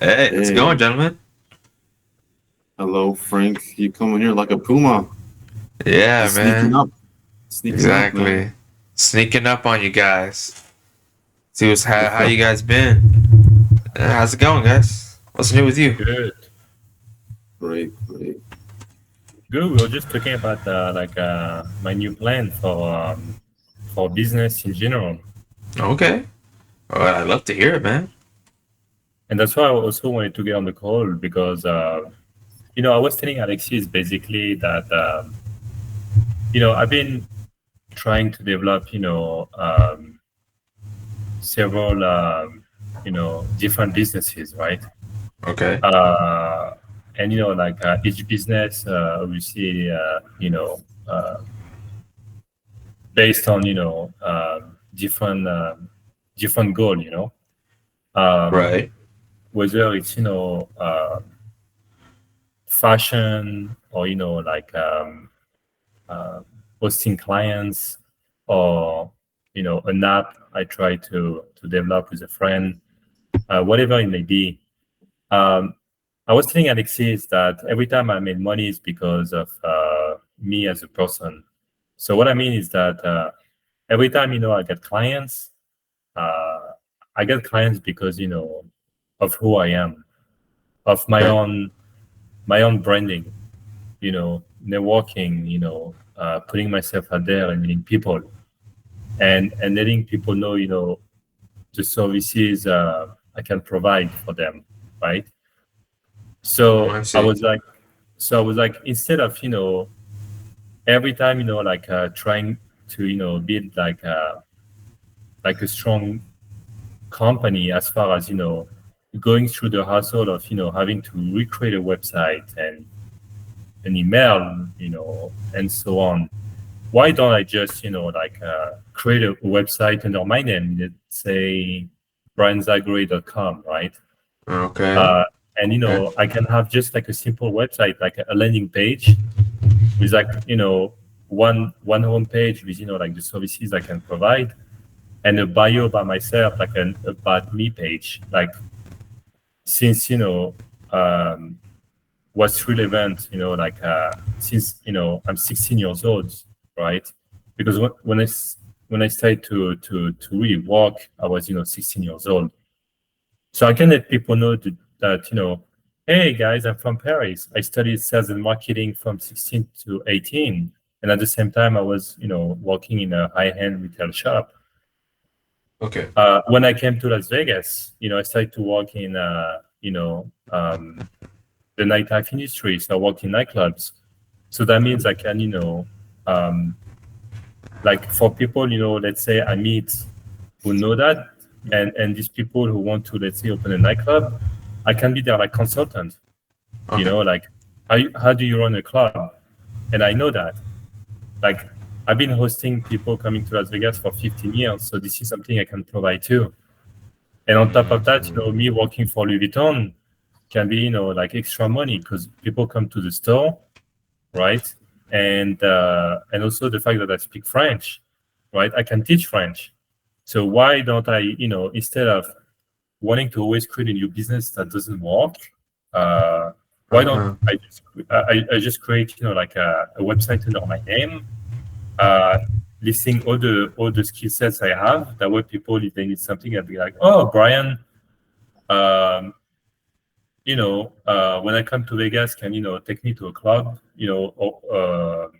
Hey, how's it going, Hey, gentlemen? hello, Frank. You coming here like a puma, Yeah, just sneaking man. up, man. Exactly. Sneaking up on you guys. See how you guys been. How's it going, guys? What's new with you? Good. Great, great. Good. We were just talking about my new plan for business in general, Okay. Well, I'd love to hear it, man. and that's why I also wanted to get on the call because I was telling Alexis basically that I've been trying to develop several different businesses, right? Okay. Uh, and each business obviously based on different different goal, um, Right. whether it's fashion or uh, hosting clients or an app I try to develop with a friend, whatever it may be. um, I was telling Alexis that every time I made money is because of me as a person. So what I mean is that every time I get clients, uh, I get clients because of who I am, of Okay. my own branding, networking, putting myself out there and meeting people and letting people know, the services I can provide for them, right? Oh, So I I see. was like, instead of every time trying to build like a strong company as far as going through the hassle of having to recreate a website and an email, and so on. Why don't I just create a website under my name, let's say brianzagori.com, right? Okay. uh, and Okay. I can have just like a simple website, like a landing page with one home page with like the services I can provide, and a bio by myself, like an about me page, like since um, what's relevant, since I'm 16 years old, right? Because when I started to really work, I was 16 years old, so I can let people know that hey guys, I'm from Paris. I studied sales and marketing from 16 to 18, and at the same time I was working in a high-end retail shop. Okay. When I came to Las Vegas, I started to work in the nightlife industry. So I work in nightclubs. So that means I can, um, like for people, let's say I meet who know that, and these people who want to, let's say, open a nightclub, I can be their like consultant. Okay. Like how do you run a club? And I know that. Like I've been hosting people coming to Las Vegas for 15 years, so this is something I can provide too. And on top of that, Mhm. me working for Louis Vuitton can be, like extra money because people come to the store, right? And also the fact that I speak French, right? I can teach French. So why don't I, instead of wanting to always create a new business that doesn't work, uh, why don't Uh-huh. I just create, like a website under my name, uh, listing all the skill sets I have. That way, people, if they need something, I'd be like, oh, Brian, um, when I come to Vegas, can take me to a club, or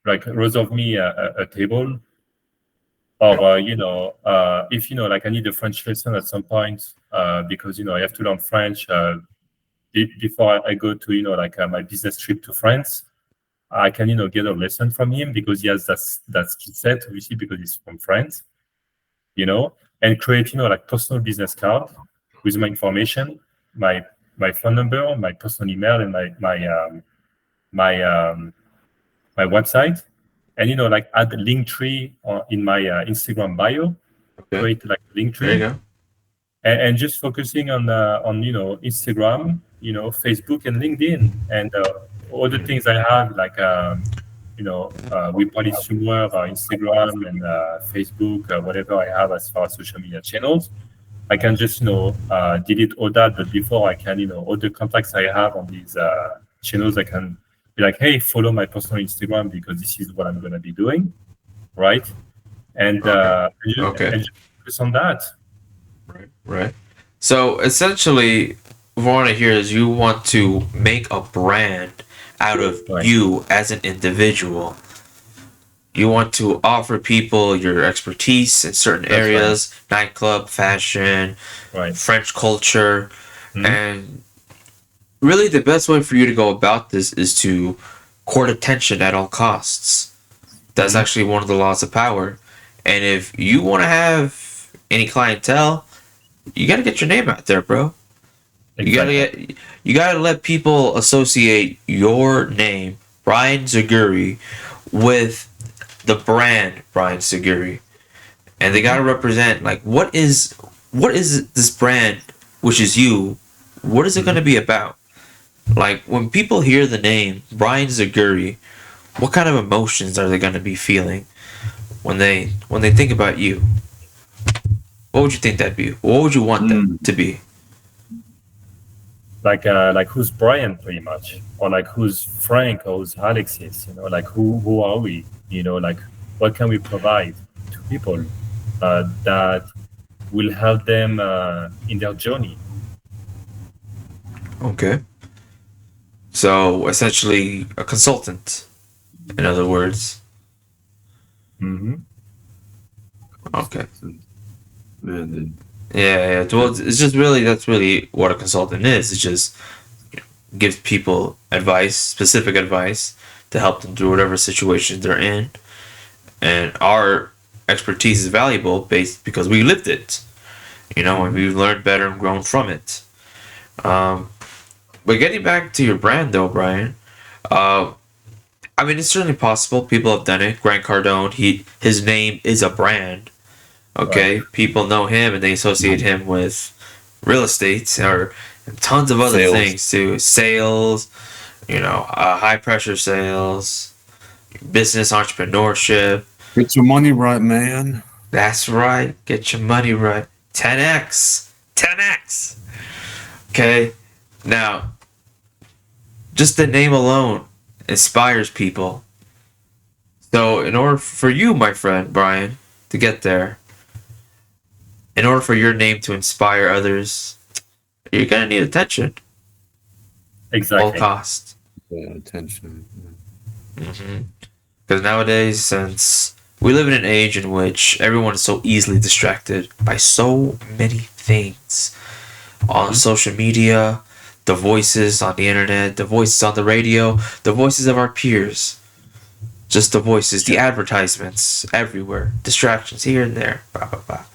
like reserve me a table, Okay. or if like I need a French lesson at some point, because I have to learn French before I go to my business trip to France. I can get a lesson from him because he has that skill set, obviously because he's from France, and create like personal business card with my information, my my phone number, my personal email, and my my website, and like add a link tree in my Instagram bio, Okay. create like a link There you tree, go. and just focusing on Instagram, Facebook and LinkedIn, and all the things I have like we polish somewhere Instagram and Facebook, whatever I have as far as social media channels. I can just delete all that. But before I can all the contacts I have on these channels, I can be like, hey, follow my personal Instagram because this is what I'm gonna be doing, right? And Okay. Okay. and just focus on that. Right. Right. So essentially, what I want to hear is you want to make a brand out of Right. you as an individual. You want to offer people your expertise in certain That's right. areas, nightclub, fashion, Right. French culture, Mhm. and really the best way for you to go about this is to court attention at all costs. That's Mhm. actually one of the laws of power. And if you want to have any clientele, you got to get your name out there, bro. Exactly. You gotta let people associate your name, Brian Zaguri, with the brand Brian Zaguri, and they Mhm. gotta represent like what is this brand, which is you. What is it Mhm. gonna be about? Like when people hear the name Brian Zaguri, what kind of emotions are they gonna be feeling when they think about you? What would you think that'd be? What would you want that Mm. to be? Like who's Brian pretty much, or like who's Frank or who's Alexis, like who are we, like what can we provide to people that will help them in their journey. Okay. So essentially, a consultant. In other words. Hmm. Okay. Consultant. Man, then, Yeah, yeah. Well, it's just really that's really what a consultant is. It just gives people advice, specific advice, to help them through whatever situation they're in. And our expertise is valuable based because we lived it, and Hmm. we've learned better and grown from it. Um, but getting back to your brand though, Brian, uh, I mean it's certainly possible. People have done it. Grant Cardone, his name is a brand. Right. Okay, people know him and they associate him with real estate or tons of other sales. things too. Sales, high pressure sales, business entrepreneurship. Get your money right, man. That's right. Get your money right. 10x. 10x. Okay. Now, just the name alone inspires people. So, in order for you, my friend Brian, to get there, in order for your name to inspire others, you're gonna need attention. All Exactly. cost. Yeah, attention. Because nowadays, since we live in an age in which everyone is so easily distracted by so many things on Hmm. social media, the voices on the internet, the voices on the radio, the voices of our peers, just the voices, the Sure. advertisements everywhere, distractions here and there. Blah, blah, blah.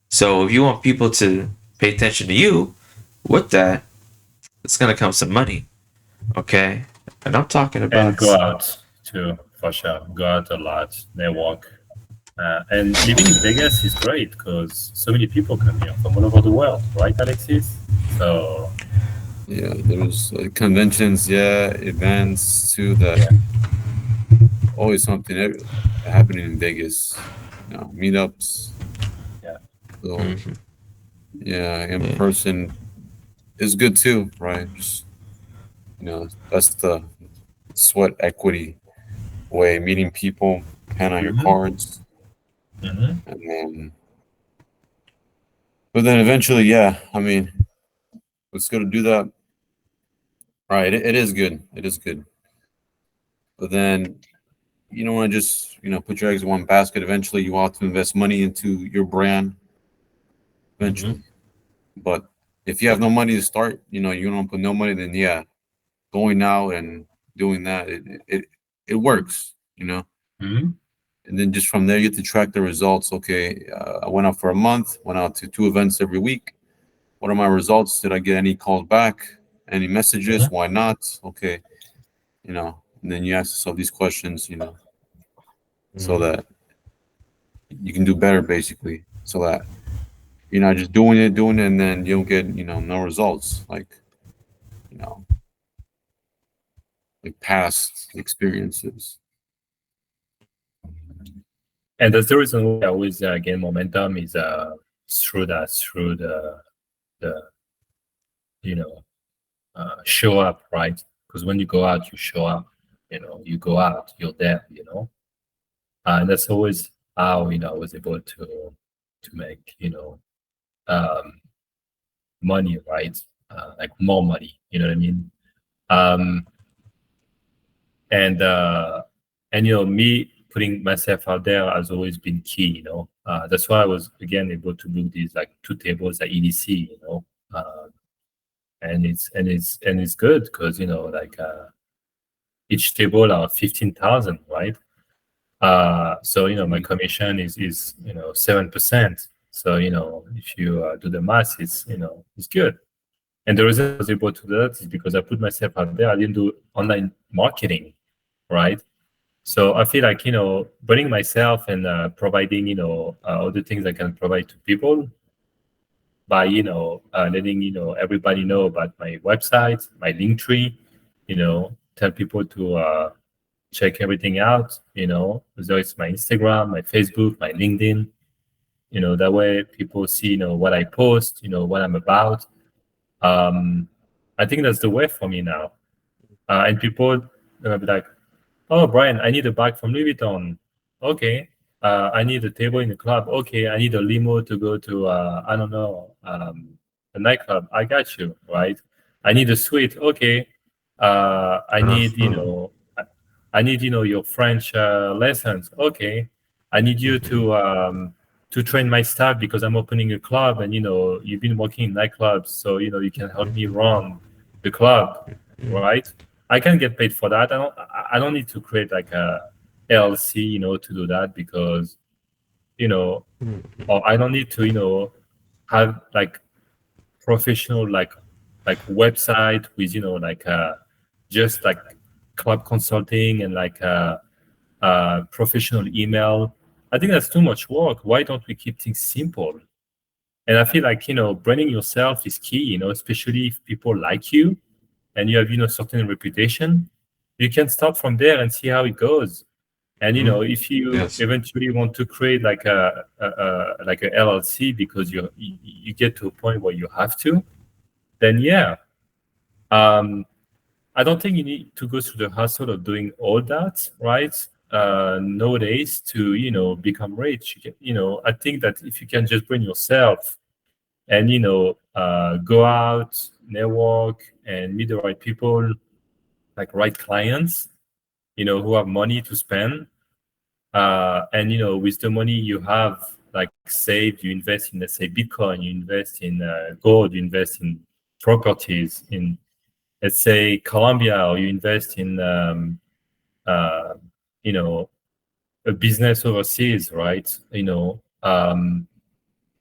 So if you want people to pay attention to you, with that, it's gonna come some money, okay? And I'm talking And about go out too, for sure. Go out a lot, network. And living in Vegas is great because so many people come here from all over the world, right, Alexis? So Yeah, there's conventions, yeah, events too. That yeah. always something happening in Vegas. Meetups. Yeah. So Mhm. yeah, in Yeah. person is good too, right? Just that's the sweat equity way, meeting people, hand on your Hmm. cards, Hmm. and then but then eventually, yeah, I mean, it's good to do that. Right, it is good. It is good. But then you don't want to just put your eggs in one basket. Eventually, you want to invest money into your brand. Hmm. Eventually, but if you have no money to start, you don't put no money, then yeah, going out and doing that, it works. Hmm. And then just from there, you get to track the results. Okay, I went out for a month, went out to 2 events every week. What are my results? Did I get any calls back? Any messages? Why not? Okay, and then you ask yourself these questions, so Mhm. that you can do better, basically, so that you're not just doing it, and then you don't get, no results, you know, like past experiences. And that's the reason why I always gain momentum is through the show up, right? Because when you go out, you show up. You go out, you're there. And that's always how I was able to make um, money, right? Like more money. You know what I mean? Um, and me putting myself out there has always been key. That's why I was again able to book these like 2 tables at EDC. Uh, and it's good because like each table are 15,000, right? So my commission is 7%. So if you do the math, it's good. And the reason I was able to do that is because I put myself out there. I didn't do online marketing, right? So I feel like burning myself and providing all the things I can provide to people by letting everybody know about my website, my link tree, tell people to check everything out, whether it's my Instagram, my Facebook, my LinkedIn, that way people see what I post, what I'm about. I think that's the way for me now. And people be like, oh, Brian, I need a bag from Louis Vuitton. Okay. I need a table in the club. Okay. I need a limo to go to, I don't know, a nightclub. I got you, right? I need a suite. Okay. I need, I need, your French lessons. Okay. I need you to train my staff because I'm opening a club and, you've been working in nightclubs. So, you can help me run the club, right? I can get paid for that. I don't need to create like a LLC, to do that because, or I don't need to, have like professional like website with, like just like club consulting and like professional email. I think that's too much work. Why don't we keep things simple? And I feel like, branding yourself is key, especially if people like you and you have certain reputation. You can start from there and see how it goes. And if you Yes. eventually want to create like a LLC because you get to a point where you have to, then yeah. I don't think you need to go through the hassle of doing all that, right? Nowadays to become rich. I think that if you can just bring yourself and go out, network, and meet the right people, like right clients, who have money to spend, and with the money you have like saved, you invest in, let's say, Bitcoin, you invest in gold, you invest in properties in, let's say, Colombia, or you invest in uh, you know a business overseas, right?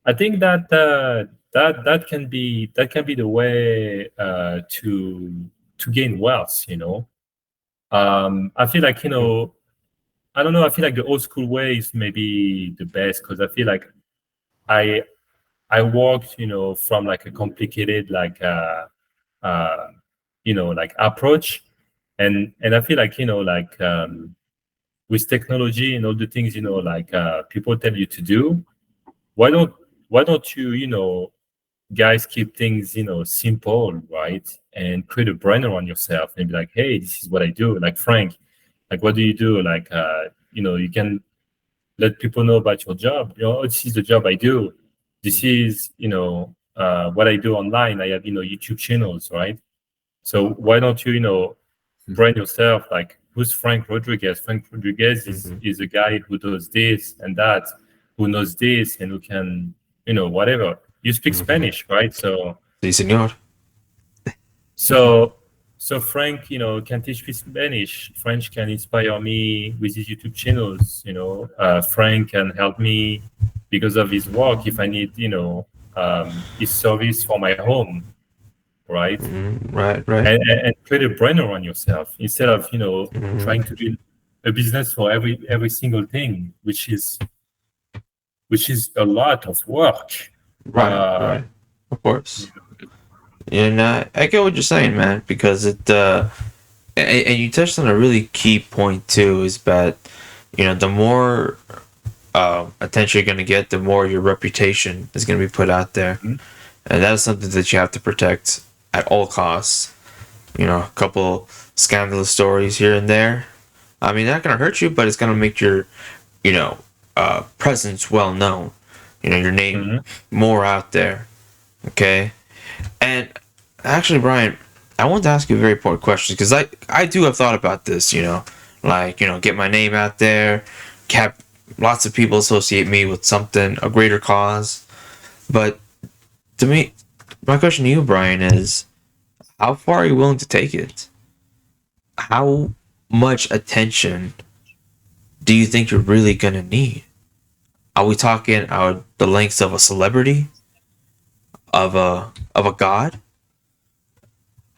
I think that that can be the way to gain wealth. I feel like I don't know. I feel like the old school way is maybe the best because I feel like I I worked from like a complicated like uh like approach, and I feel like like with technology and all the things like people tell you to do. Why don't why don't you guys keep things simple, right? And create a brand around yourself and be like, hey, this is what I do. Like Frank, like what do you do? Like you can let people know about your job. Oh, this is the job I do. This is what I do online. I have YouTube channels, right? So why don't you brand yourself like, who's Frank Rodriguez? Frank Rodriguez is a guy who does this and that, who knows this and who can whatever. You speak Spanish, right? So Sí, señor. so so Frank, can teach me Spanish. French can inspire me with his YouTube channels. Frank can help me because of his work if I need, his service for my home, right? Right. And create a brand around yourself instead of trying to build a business for every single thing, which is a lot of work. Right. Of course. And I get what you're saying, man, because and you touched on a really key point too, is that the more attention you're going to get, the more your reputation is going to be put out there. Mhm. And that is something that you have to protect at all costs. A couple scandalous stories here and there. I mean, they're not going to hurt you, but it's going to make your, presence well known. Your name Mhm. more out there. Okay? And actually, Brian, I wanted to ask you a very important question because I do have thought about this, get my name out there, have lots of people associate me with something, a greater cause. But to me, my question to you, Brian, is how far are you willing to take it? How much attention do you think you're really gonna need? Are we talking the lengths of a celebrity, of a god?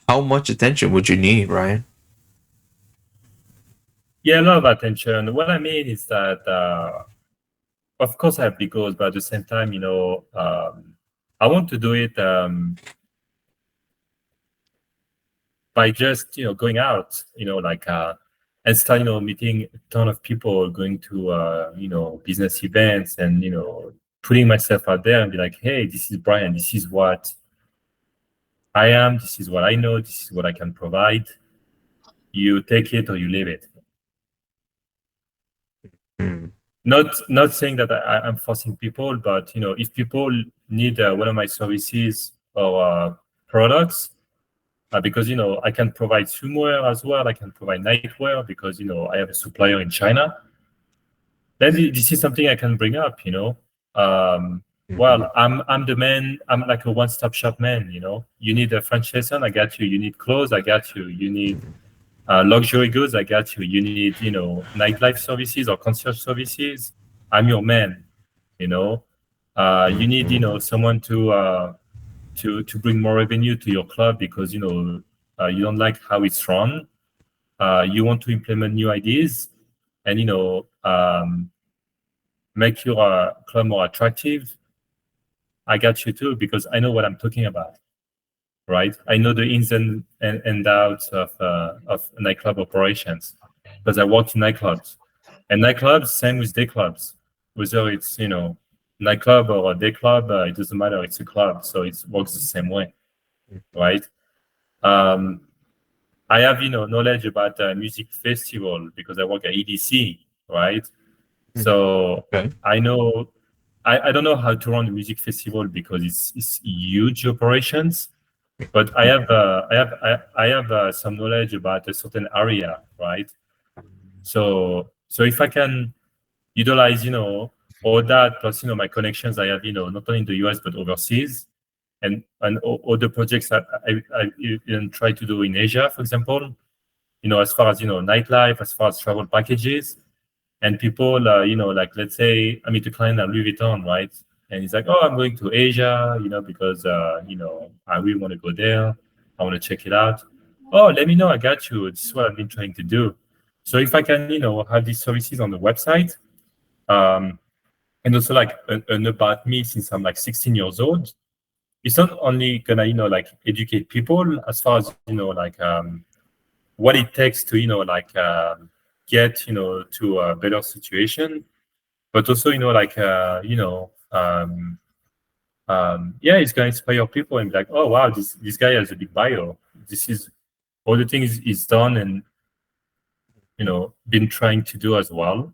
How much attention would you need, Brian? Yeah, a lot of attention. What I mean is that, of course, I have big goals, but at the same time, I want to do it by just going out, and start meeting a ton of people, going to business events, and putting myself out there and be like, hey, this is Brian. This is what I am. This is what I know. This is what I can provide. You take it or you leave it. Mm. Not saying that I'm forcing people, but if people need one of my services or products, because I can provide swimwear as well, I can provide nightwear because I have a supplier in China. Then this is something I can bring up. Well, I'm the man. I'm like a one-stop shop man. You need a French lesson, I got you. You need clothes, I got you. You need luxury goods, I got you. You need, nightlife services or concierge services, I'm your man. You know, you need, someone to bring more revenue to your club because you don't like how it's run. You want to implement new ideas, and make your club more attractive. I got you too because I know what I'm talking about. Right? I know the ins and outs of nightclub operations because I worked in nightclubs. And nightclubs, same with day clubs. Whether it's nightclub or a day club, it doesn't matter. It's a club, so it works the same way, right? Um, I have knowledge about music festival because I work at EDC, right? So Okay. I know I don't know how to run a music festival because it's huge operations. But I have some knowledge about a certain area, right? So if I can utilize all that plus my connections I have not only in the US but overseas, and all the projects that I even try to do in Asia, for example, as far as nightlife, as far as travel packages, and people, like let's say I meet a client at Louis Vuitton, right? And he's like, "Oh, I'm going to Asia, because I really want to go there. I want to check it out. Oh, let me know. I got you. This is what I've been trying to do. So if I can, have these services on the website, um, and also like an about me since I'm like 16 years old, it's not only gonna, like educate people as far as like what it takes to get to a better situation, but also like yeah, it's gonna inspire people and be like, oh wow, this guy has a big bio. This is all the things he's done and been trying to do as well.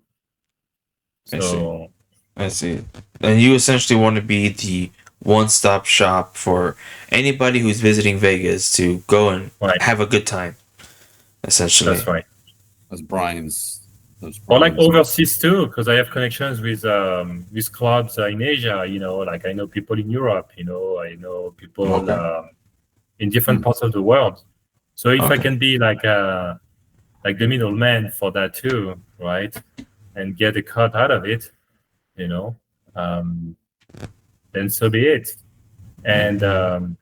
I see. So I see. And you essentially want to be the one-stop shop for anybody who's visiting Vegas to go and right, have a good time. Essentially. that's right. That's Brian's. That's Or like Brian's. overseas too, because I have connections with clubs in Asia. Like I know people in Europe. I know people Okay. in different parts of the world. So if I Okay. can be like the middleman for that too, right, and get a cut out of it, um, then so be it. And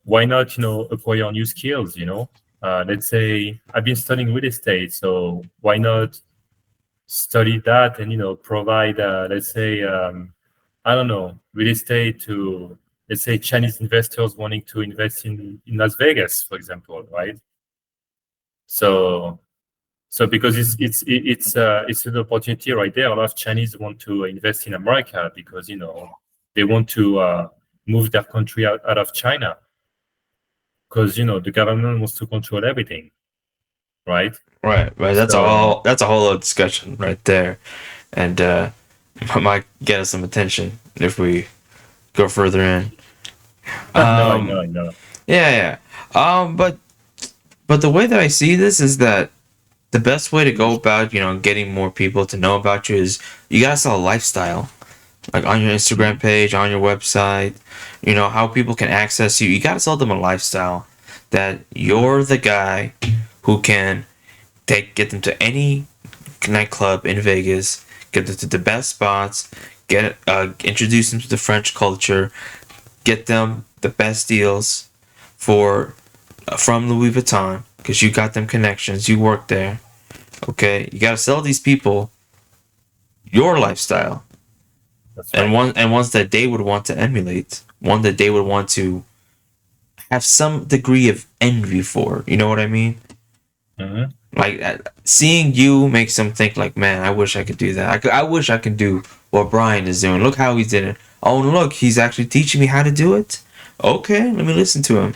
why not acquire new skills? Let's say I've been studying real estate, so why not study that and provide let's say I don't know, real estate to, let's say, Chinese investors wanting to invest in Las Vegas, for example, right? So So because it's an opportunity right there. A lot of Chinese want to invest in America because they want to move their country out of China because the government wants to control everything, right? Right. That's So that's a whole other discussion right there, and might get us some attention if we go further in. no, I know. Yeah, yeah. But the way that I see this is that the best way to go about getting more people to know about you is you gotta sell a lifestyle, like on your Instagram page, on your website. How people can access you. You gotta sell them a lifestyle that you're the guy who can get them to any nightclub in Vegas, get them to the best spots, introduce them to the French culture, get them the best deals for from Louis Vuitton because you got them connections, you work there. Okay, you gotta sell these people your lifestyle, That's right. and ones that they would want to emulate, one that they would want to have some degree of envy for. You know what I mean? Mhm. Like seeing you makes them think like, man, I wish I could do that. I wish I could do what Brian is doing. Look how he did it. Oh, look, he's actually teaching me how to do it. Okay, let me listen to him.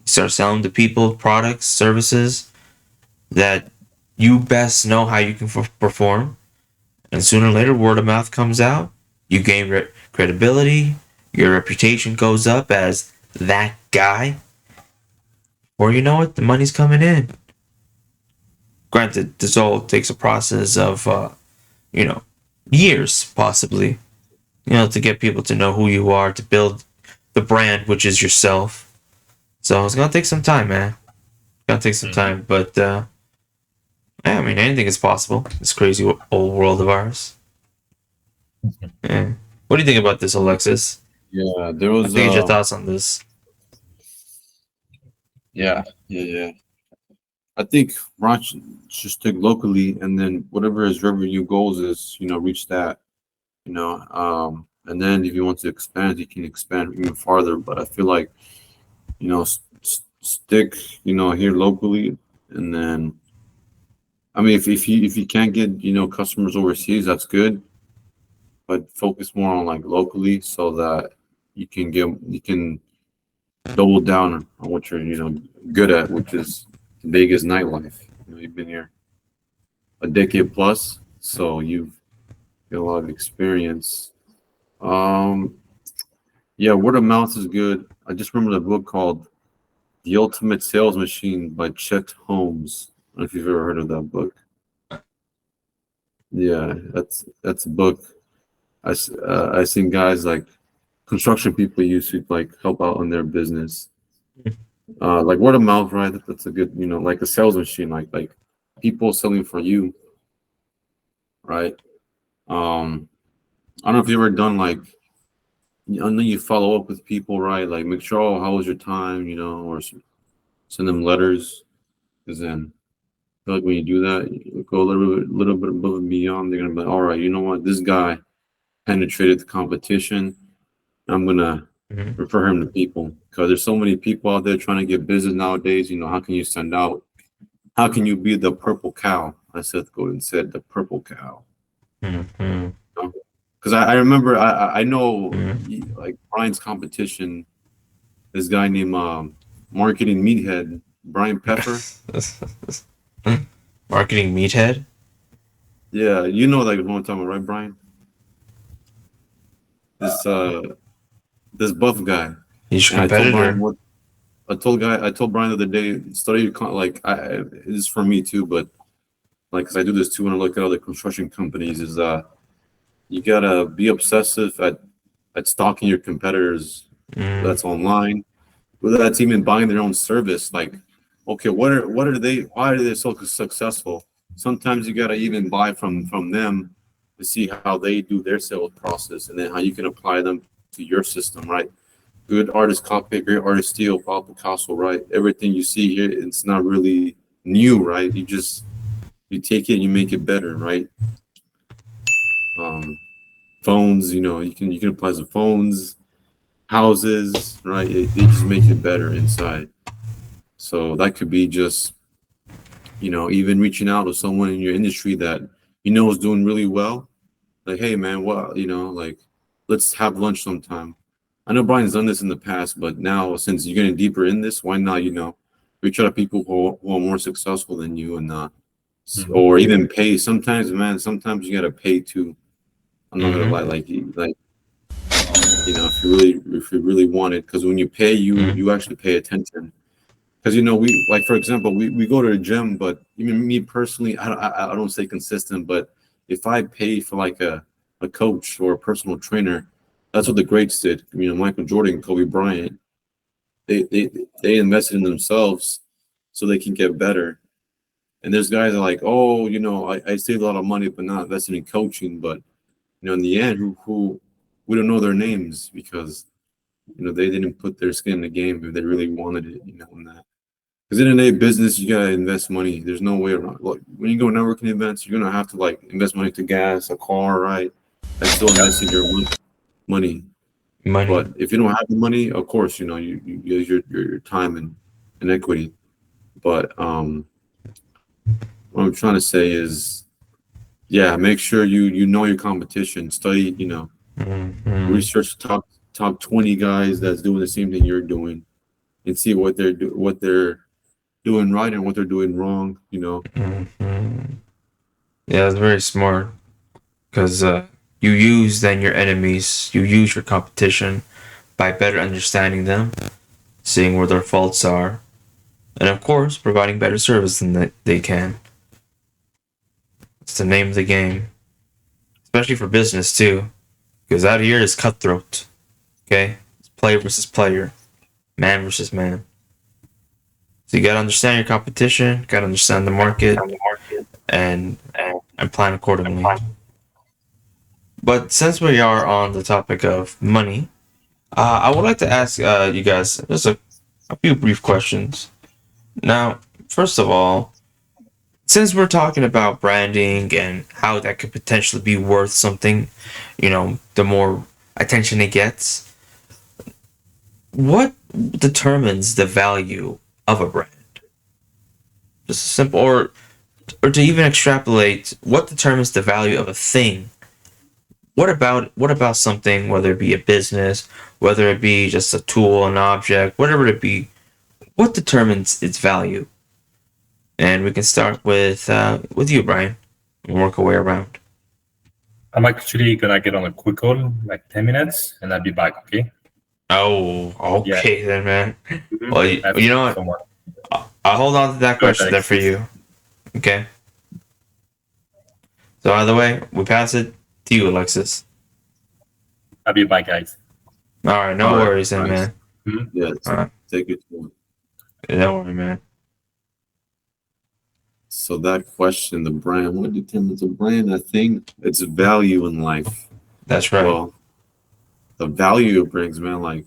Start selling to people products, services that you best know how you can perform. And sooner or later, word of mouth comes out. You gain credibility. Your reputation goes up as that guy. Or you know what? The money's coming in. Granted, this all takes a process of, years, possibly, to get people to know who you are, to build the brand, which is yourself. So it's going to take some time, man. It's going to take some time. But, yeah, I mean, anything is possible. This crazy old world of ours. Yeah. What do you think about this, Alexis? Yeah, there I was think your thoughts on this. yeah. I think Ron should stick locally, and then whatever his revenue goals is, reach that, and then if you want to expand, he can expand even farther. But I feel like, stick, here locally, and then, I mean, if you can't get, customers overseas, that's good, but focus more on like locally so that you can double down on what you're, good at, which is Vegas nightlife. You've been here a decade plus, so you've got a lot of experience. Um, yeah, word of mouth is good. I just remember the book called The Ultimate Sales Machine by Chet Holmes. I don't know if you've ever heard of that book. Yeah, that's a book. I seen guys like construction people used to like help out on their business. Like word of mouth, right? That's a good, like a sales machine, like people selling for you, right? I don't know if you've ever done like, I know you follow up with people, right? Like make sure, oh, how was your time, or send them letters. Because then I feel like when you do that, you go a little bit above and beyond. They're gonna be like, all right, you know what? This guy penetrated the competition. I'm gonna Mhm. refer him to people because there's so many people out there trying to get business nowadays. How can you stand out? How can you be the purple cow? As Seth Godin said, the purple cow. Mhm. Because I remember I know Mhm. like Brian's competition. This guy named Marketing Meathead, Brian Peffer. Marketing meathead. Yeah, you know like who I'm talking about, right, Brian? This this buff guy. He's your And I told Brian competitor. what I told Brian the other day, study your like it is for me too, but like because I do this too when I look at other construction companies, is you gotta be obsessive at stalking your competitors, whether Mm. that's online, whether that's even buying their own service. Like, okay, what are they? Why are they so successful? Sometimes you gotta even buy from them to see how they do their sales process, and then how you can apply them to your system, right? Good artist copy, great artist steal, Pablo Picasso, right? Everything you see here, it's not really new, right? You take it and you make it better, right? Um, Phones, you can apply some phones, houses, right? They just make it better inside. So that could be just even reaching out to someone in your industry that is doing really well. Like, hey man, like, let's have lunch sometime. I know Brian's done this in the past, but now since you're getting deeper in this, why not, reach out to people who are more successful than you, and or even pay. Sometimes, man, sometimes you gotta pay too. I'm not gonna lie, like if you really want it, because when you pay, you actually pay attention. Because we, like, for example, we go to the gym, but even me personally, I don't stay consistent. But if I pay for like a coach or a personal trainer, that's what the greats did. Michael Jordan, Kobe Bryant, they invested in themselves so they can get better. And there's guys that are like, oh, I saved a lot of money, but not invested in coaching. But in the end, who we don't know their names because they didn't put their skin in the game if they really wanted it. And that. Because in a business, you gotta invest money. There's no way around. Like when you go networking events, you're gonna have to like invest money to gas, a car, right? That's still investing your money. Money. But if you don't have the money, of course, you use your time and equity. But what I'm trying to say is, yeah, make sure you know your competition. Study, research top 20 guys that's doing the same thing you're doing, and see what they're doing right and what they're doing wrong. Yeah, that's very smart. Because you use then your enemies, you use your competition by better understanding them, seeing where their faults are, and of course, providing better service than they can. It's the name of the game, especially for business too, because out here is cutthroat. Okay, it's player versus player, man versus man. So you gotta understand your competition, gotta understand the market, and plan accordingly. But since we are on the topic of money, I would like to ask you guys just a few brief questions. Now, first of all, since we're talking about branding and how that could potentially be worth something, the more attention it gets, what determines the value of a brand? Just simple, or to even extrapolate, what determines the value of a thing? What about something, whether it be a business, whether it be just a tool, an object, whatever it be, what determines its value? And we can start with you, Brian, and work our way around. I'm actually gonna get on a quick call, like 10 minutes, and I'll be back. Okay. Oh, okay then, man. Well, you know what? Someone. I'll hold on to that question there for you. Okay. So either way, we pass it to you, Alexis. I'll be back, guys. All right, no worries then, nice. man. Yeah, All right. take it. Don't worry, man. So that question, the brand, what determines a brand? I think it's value in life. That's right. Well, the value it brings, man. Like,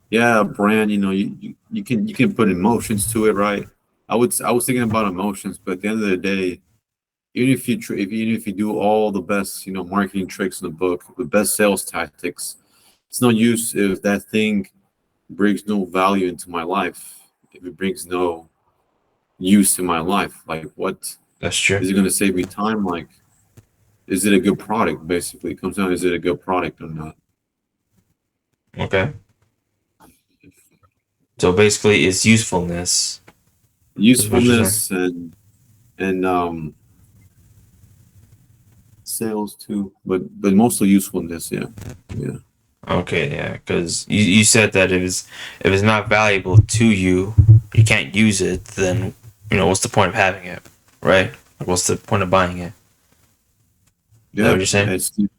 yeah, a brand. You can put emotions to it, right? I was thinking about emotions, but at the end of the day, even if you do all the best, marketing tricks in the book, the best sales tactics, it's no use if that thing brings no value into my life. If it brings no use in my life, like what? That's true. Is it going to save me time? Like, is it a good product? Basically, it comes down, is it a good product or not? Okay. So basically, it's usefulness. Usefulness and sales too, but mostly usefulness. Yeah. Okay, yeah, because you said that if it's not valuable to you, you can't use it. Then what's the point of having it, right? Like, what's the point of buying it? Yeah, what you're saying?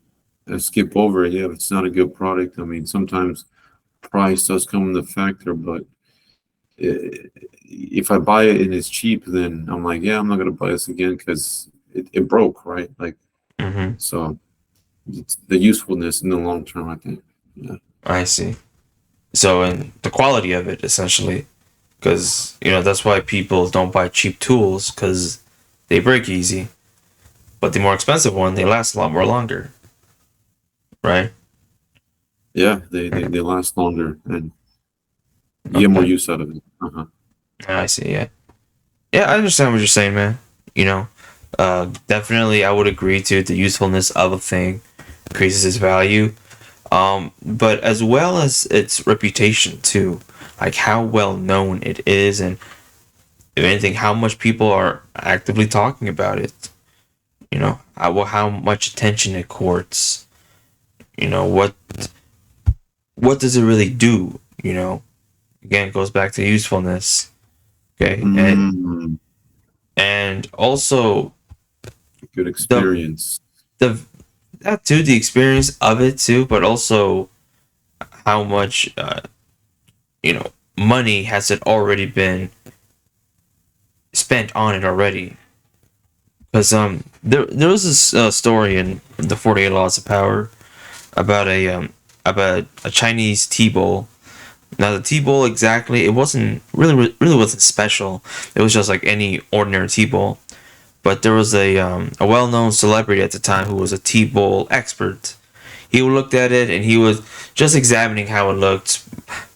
I skip over it. Yeah, if it's not a good product, I mean, sometimes price does come in the factor, but if I buy it and it's cheap, then I'm like, yeah, I'm not gonna buy this again because it broke, right? Like, so it's the usefulness in the long term, I think. Yeah, I see. So, and the quality of it, essentially, because that's why people don't buy cheap tools because they break easy, but the more expensive one, they last a lot more longer, right? Yeah, they last longer and you get more use out of it. I see. Yeah. Yeah, I understand what you're saying, man. You know, definitely, I would agree to the usefulness of a thing increases its value. But as well as its reputation too, like how well known it is, and if anything, how much people are actively talking about it. You know, how much attention it courts. You know, what does it really do? You know, again, it goes back to usefulness. Okay, Mm, and also good the experience. the that too, the experience of it too, but also how much money has it already been spent on it already. Because there was this story in the 48 Laws of Power about a Chinese tea bowl. Now the tea bowl exactly, it wasn't really wasn't special. It was just like any ordinary tea bowl. But there was a well known celebrity at the time who was a tea bowl expert. He looked at it and he was just examining how it looked.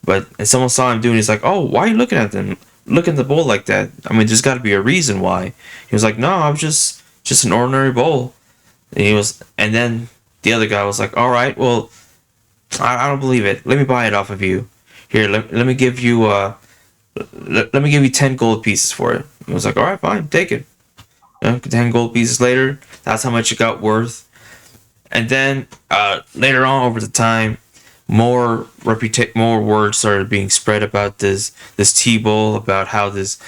But and someone saw him doing, he's like, "Oh, why are you looking at them? Look at the bowl like that. I mean, there's got to be a reason why." He was like, "No, I'm just an ordinary bowl." And then the other guy was like, "All right, well, I don't believe it. Let me buy it off of you. Here, let me give you let me give you 10 gold pieces for it." He was like, "All right, fine, take it." 10 gold pieces later, that's how much it got worth. And then later on over the time, more words started being spread about this tea bowl, about how this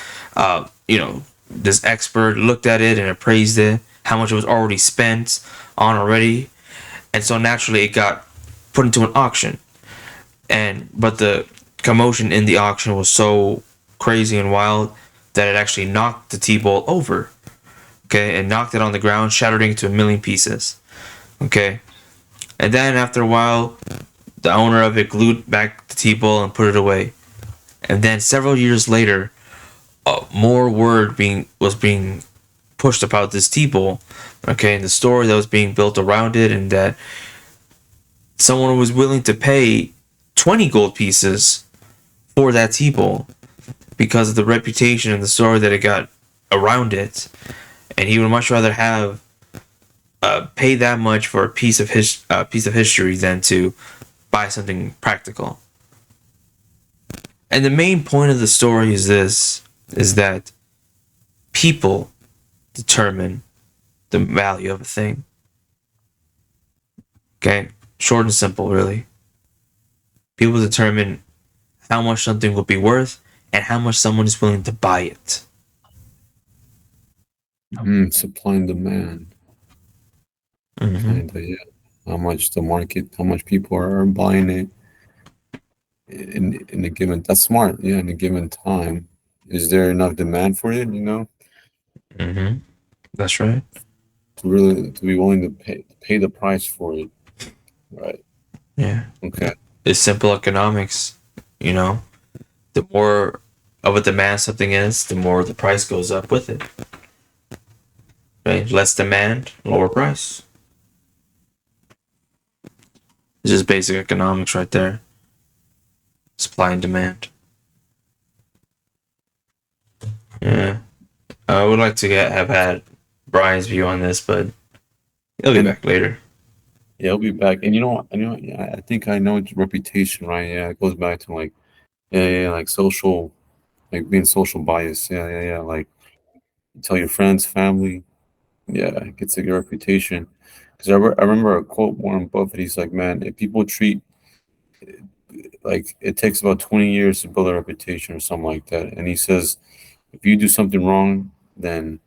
this expert looked at it and appraised it, how much it was already spent on already. And so naturally it got put into an auction. But the commotion in the auction was so crazy and wild that it actually knocked the tea bowl over. Okay, and knocked it on the ground, shattering it into a million pieces. Okay, and then after a while, the owner of it glued back the tea bowl and put it away. And then several years later, more word was being pushed about this tea bowl. Okay, and the story that was being built around it, and that someone was willing to pay 20 gold pieces for that tea bowl because of the reputation and the story that it got around it. And he would much rather have pay that much for a piece of history than to buy something practical. And the main point of the story is that people determine the value of a thing. Okay? Short and simple, really. People determine how much something will be worth and how much someone is willing to buy it. Supply and demand. Mm-hmm. Kinda, yeah. How much people are buying it in a given. That's smart. Yeah, in a given time. Is there enough demand for it? Mm-hmm. That's right. To be willing to pay the price for it. Right. Yeah. Okay. It's simple economics. You know, the more of a demand something is, the more the price goes up with it. Right? Less demand, lower price. It's just basic economics right there. Supply and demand. Yeah. I would like to have had Brian's view on this, but he'll be back later. Yeah, I'll be back. And yeah, I think I know its reputation, right? Yeah, it goes back to like, yeah, like social, like being social bias. Yeah. Like, you tell your friends, family, yeah, it gets a good reputation. Because I remember a quote Warren Buffett. He's like, man, if people treat like it takes about 20 years to build a reputation or something like that, and he says, if you do something wrong, then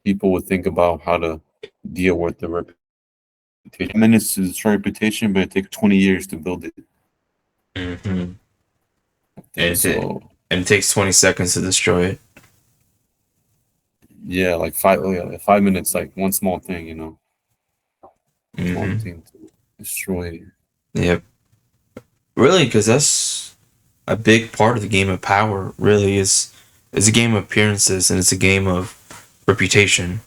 people would think about how to deal with the reputation. Minutes to destroy reputation, but it takes 20 years to build it. Mm-hmm. And so, And it takes 20 seconds to destroy it. yeah, like 5 minutes, like one small thing, small Mm-hmm. thing to destroy. Yep. Really, because that's a big part of the game of power. Really, is a game of appearances and it's a game of reputation.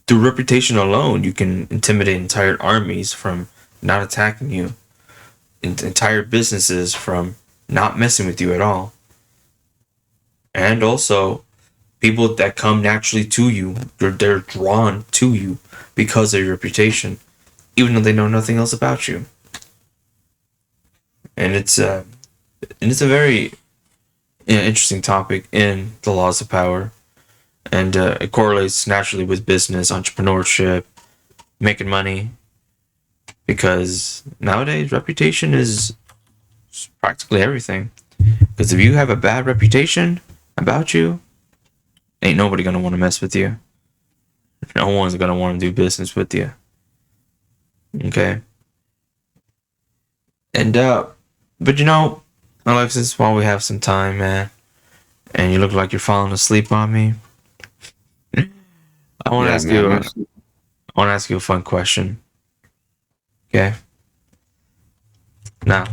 Through reputation alone, you can intimidate entire armies from not attacking you, entire businesses from not messing with you at all. And also, people that come naturally to you, they're drawn to you because of your reputation, even though they know nothing else about you. And it's a very interesting topic in the laws of power, and it correlates naturally with business, entrepreneurship, making money, because nowadays reputation is practically everything. Because if you have a bad reputation about you, ain't nobody gonna want to mess with you. No one's gonna want to do business with you. Okay. And but Alexis, while we have some time, man, and you look like you're falling asleep on me, I want to Yeah, ask man. you. I'm I actually want to ask you a fun question. Okay. Now,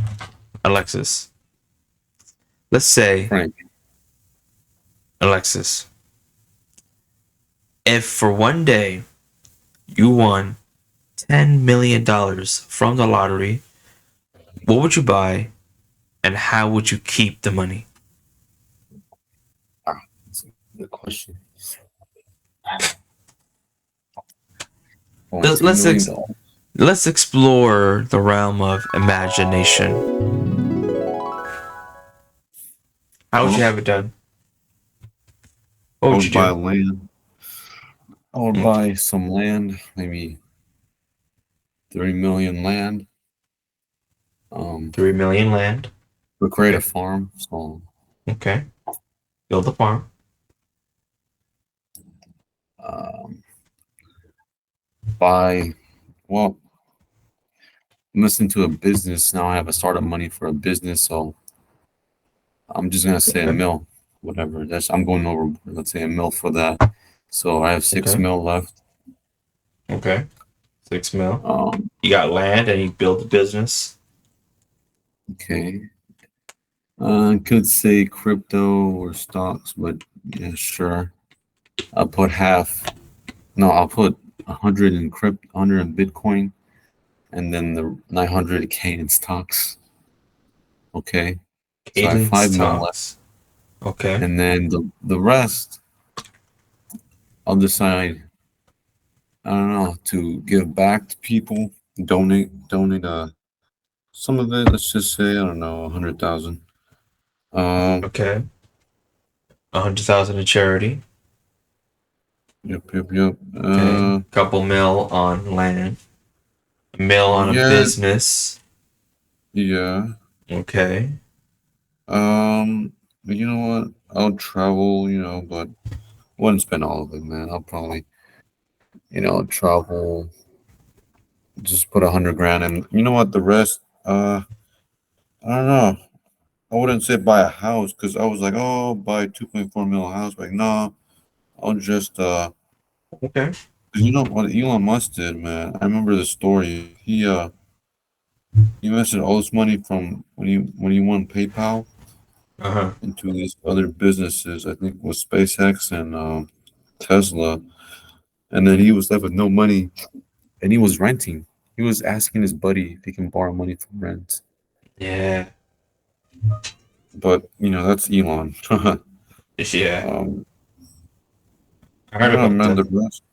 Alexis, let's say, Frank. Alexis, if for one day you won $10 million from the lottery, what would you buy, and how would you keep the money? That's a good question. Oh, $10 Let's million. let's explore the realm of imagination. How would you Well, have it done? What I would you would buy do? land. I would Mm, buy some land, maybe 30 million land. 3 million land. To create a Okay. farm. So, Okay. Build a farm. um, buy. Well, I'm listening to a business now. I have a startup money for a business, so I'm just gonna say a Okay. mil, whatever. I'm going over. Let's say a mil for that. So I have six Okay. mil left. Okay. 6 mil. Um, You got land and you build a business. okay. I could say crypto or stocks, but yeah, sure. I'll put half. No, I'll put 100 in 100 in Bitcoin, and then the 900K in stocks. Okay. So I have Alien 5 mil left, stocks. Okay. and then the rest I'll decide. I don't know, to give back to people, donate some of it. Let's just say, I don't know, 100,000. Um, Okay. 100,000 in charity. yep. Okay. Couple mil on land. A mil on a Yeah, business. yeah. Okay. But you know what? I'll travel, but wouldn't spend all of it, man. I'll probably, travel, just put 100 grand, and you know what? The rest, I don't know. I wouldn't say buy a house because I was like, oh, buy 2.4 mil house. Like, no, I'll just, Okay. 'cause you know what Elon Musk did, man. I remember the story. He invested all this money from when he won PayPal Uh huh. into these other businesses. I think it was SpaceX and Tesla, and then he was left with no money, and he was renting. He was asking his buddy if he can borrow money for rent. Yeah. But that's Elon. Yeah. um, I I heard don't know, about man. that. The rest.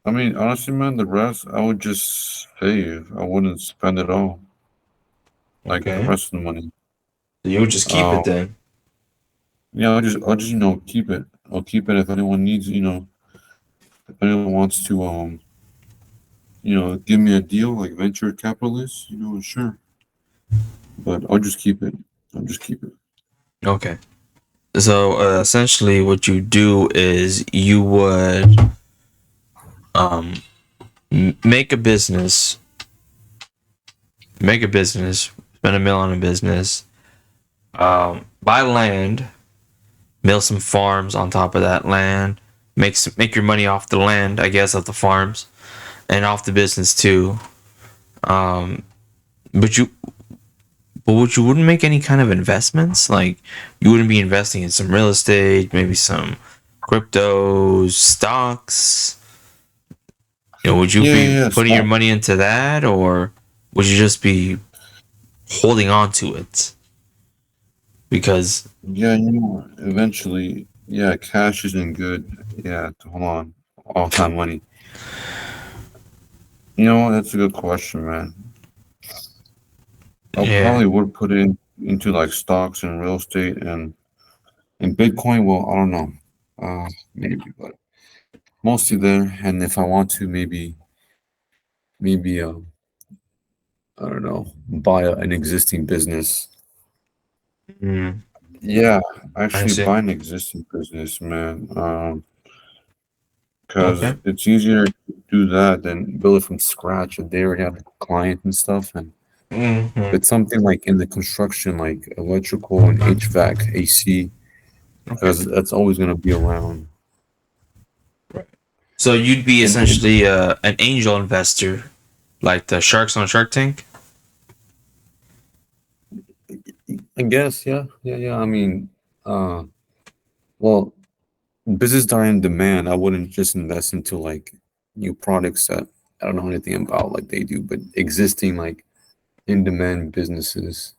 I mean, honestly, man, the rest I would just save. I wouldn't spend it all, like the Okay. rest of the money. So you would just keep it Um, then. yeah, I'll just keep it. I'll keep it if anyone needs. If anyone wants to give me a deal like venture capitalists. Sure. But I'll just keep it. I'll just keep it. Okay. So essentially, what you do is you would um make a business, spend a mil on a business, buy land, build some farms on top of that land, make your money off the land, I guess, of the farms, and off the business too. Um, but you wouldn't make any kind of investments. Like you wouldn't be investing in some real estate, maybe some cryptos, stocks. Would you be Yeah. putting your Stop. money into that, or would you just be holding on to it? Because Yeah. Eventually, Yeah, cash isn't good. Yeah, hold on. All time money. You know, that's a good question, man. I Yeah. probably would put it into like stocks and real estate and Bitcoin. Well, I don't know. Maybe, but mostly there. And if I want to, maybe I don't know, buy an existing business. Mm, Yeah, I actually see. buy an existing business, man. Because Okay. it's easier to do that than build it from scratch. And they already have a client and stuff. And Mm-hmm. if it's something like in the construction, like electrical and HVAC, AC, Okay. because that's always going to be around. So you'd be And essentially an angel investor, like the sharks on Shark Tank. I guess, yeah, yeah, yeah. I mean, uh, well, business that are in demand, I wouldn't just invest into like new products that I don't know anything about like they do, but existing like in demand businesses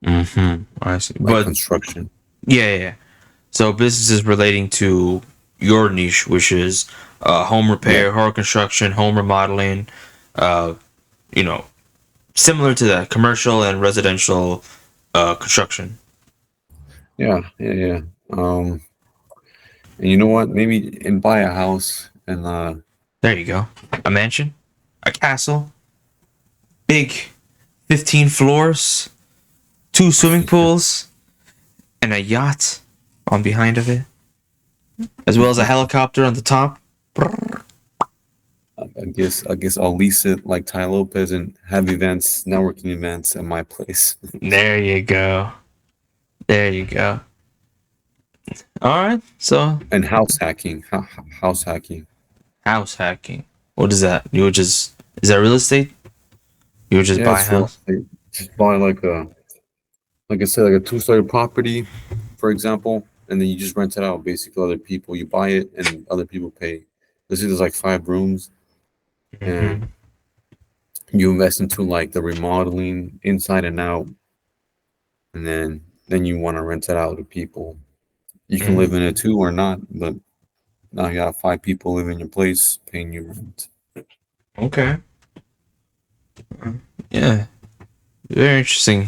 Mm-hmm. I see. like But construction. yeah, yeah, yeah. So businesses relating to your niche, which is home Yeah, repair, home construction, home remodeling, uh, you know, similar to that, commercial and residential construction. yeah, yeah, yeah. Um, and you know what? Maybe and buy a house and There you go. A mansion, a castle, big 15 floors, two swimming pools, and a yacht on behind of it, as well as a helicopter on the top. I guess I'll lease it like Ty Lopez and have events, networking events at my place. There you go. There you go. All right. So And house hacking, house hacking. house hacking. What is that? You would just is that real estate? You would just Yeah, buy a it's real house? estate. Just buy like I said, like a two-story property, for example, and then you just rent it out basically to other people. You buy it and other people pay. Let's say there's like 5 rooms Mm-hmm. and you invest into like the remodeling inside and out, and then you want to rent it out to people. You can live in Mm. it too or not, but now you have 5 people living in your place paying you rent. Okay. Yeah. Very interesting.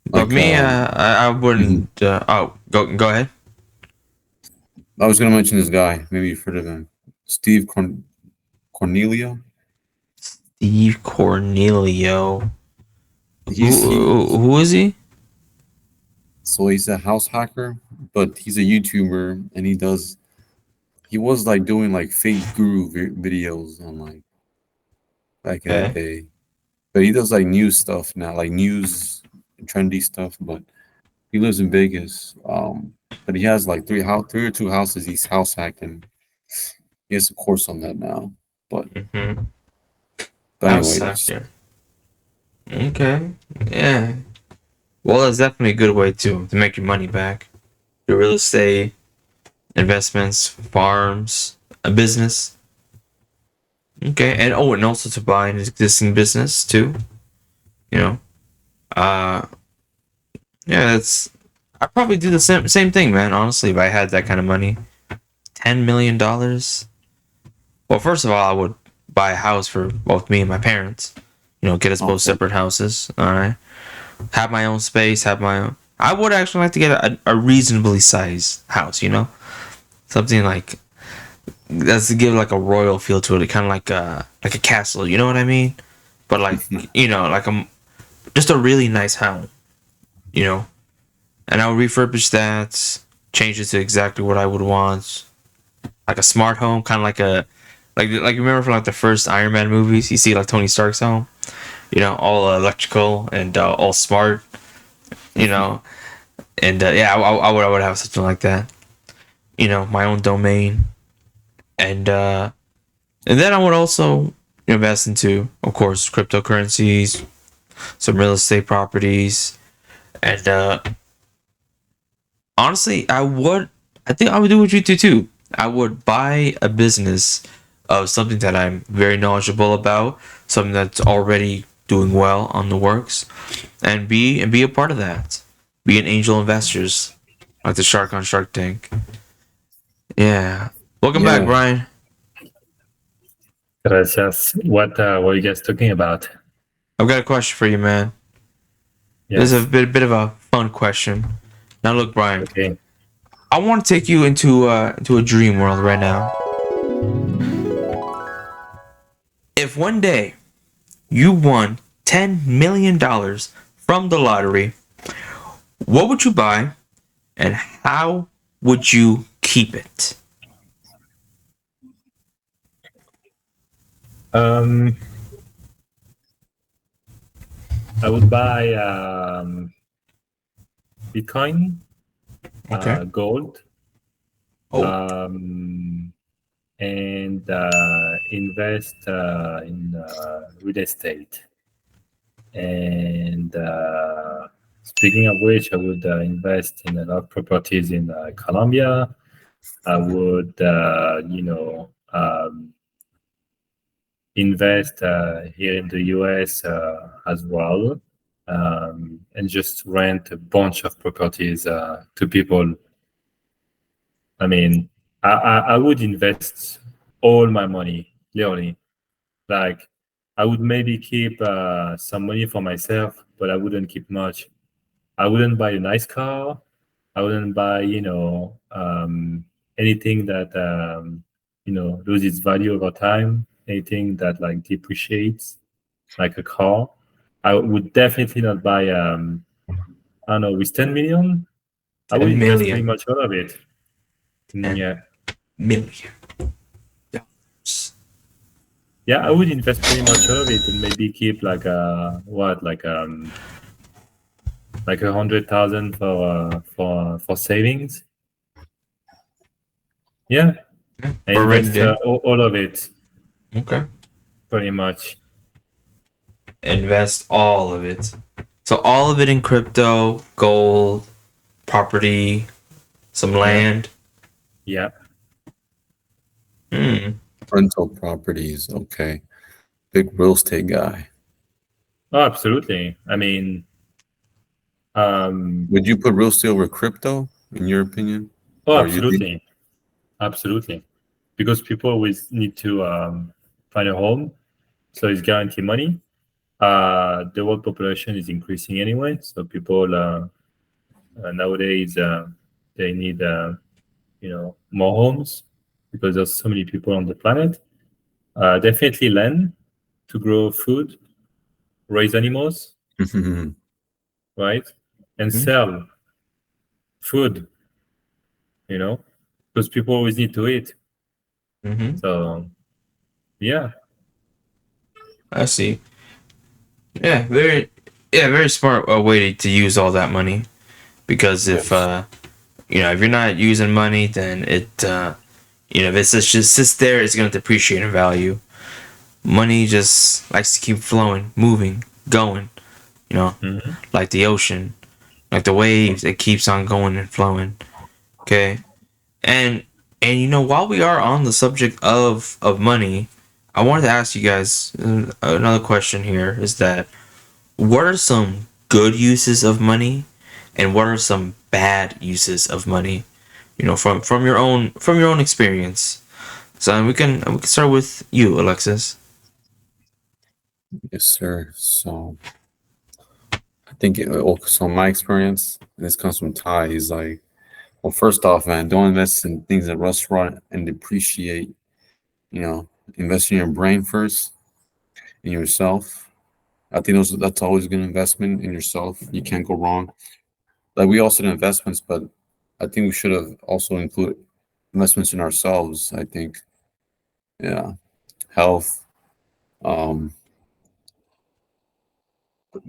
But Like me, I mhm. wouldn't. Oh, go ahead. I was gonna mention this guy. Maybe you've heard of him, Steve Cornelio. Steve Cornelio. He's he Who is he? So he's a house hacker, but he's a YouTuber, and he was like doing like fake guru videos on like back in the Okay. day, but he does like news stuff now, like news trendy stuff. But he lives in Vegas, but he has like three or two houses he's house hacking. He has a course on that now. But Mm-hmm. but House anyway, that's sector. Okay. Yeah. Well, that's definitely a good way to make your money back. Your real estate, investments, farms, a business. Okay, and oh, and also to buy an existing business too. You know, uh, yeah, that's. I'd probably do the same thing, man. Honestly, if I had that kind of money, $10 million. Well, first of all, I would buy a house for both me and my parents. You know, get us both okay. separate houses. All right, have my own space, have my own. I would actually like to get a reasonably sized house. You know, something like that's to give like a royal feel to it, kind of like a castle. You know what I mean? But like like just a really nice house. You know, and I would refurbish that, change it to exactly what I would want, like a smart home, kind of like you remember from like the first Iron Man movies, you see like Tony Stark's home, all electrical and all smart, you know, and yeah, I would have something like that, my own domain, and and then I would also invest into, of course, cryptocurrencies, some real estate properties, and honestly, I think I would do what you do too. I would buy a business of something that I'm very knowledgeable about, something that's already doing well on the works, and be a part of that. Be an angel investors. like the shark on Shark Tank. Yeah. Welcome back, Yeah, Brian. Gracias. What are you guys talking about? I've got a question for you, man. This is a Yes. bit of a fun question. Now, look, Brian. Okay. I want to take you into a dream world right now. If one day you won $10 million from the lottery, what would you buy, and how would you keep it? Um, I would buy Bitcoin, Okay. gold, Oh, um, and invest in real estate. And speaking of which, I would invest in a lot of properties in Colombia. I would, invest here in the US as well, and just rent a bunch of properties to people. I mean, I would invest all my money, literally. Like, I would maybe keep some money for myself, but I wouldn't keep much. I wouldn't buy a nice car. I wouldn't buy, anything that loses value over time. Anything that like depreciates, like a car. I would definitely not buy. I don't know, with 10 million, I would 10 invest pretty million. much all of it. 10 Yeah, million dollars. yeah, I would invest pretty much all of it, and maybe keep like like 100,000 for savings. Yeah, I For a rainy invest day. all of it Okay. pretty much. Invest all of it. So all of it in crypto, gold, property, some Yeah, land. yeah. Hmm. rental properties. Okay, big real estate guy. Oh, absolutely. I mean, um, Would you put real estate over crypto, in your opinion, oh, or you think? absolutely, absolutely, because people always need to find a home, so it's guaranteed money. The world population is increasing anyway, so people nowadays they need more homes because there's so many people on the planet. Definitely land to grow food, raise animals, right, and Mhm. sell food. You know, because people always need to eat. Mhm. So yeah, I see. Yeah, very smart way to use all that money, because if Yes. if you're not using money, then if it's just sits there, it's gonna depreciate in value. Money just likes to keep flowing, moving, going. You know, hmm like the ocean, like the waves. It keeps on going and flowing. Okay, and while we are on the subject of money, I wanted to ask you guys another question. Here is that, what are some good uses of money, and what are some bad uses of money? From your own experience. So we can start with you, Alexis. Yes, sir. So I think so my experience, and this comes from Ty, is like, well, first off, man, don't invest in things that restaurant and depreciate. You know, invest in your brain first, in yourself. I think that's always a good investment in yourself. You can't go wrong. Like, we also did investments, but I think we should have also included investments in ourselves. I think, yeah, health, um,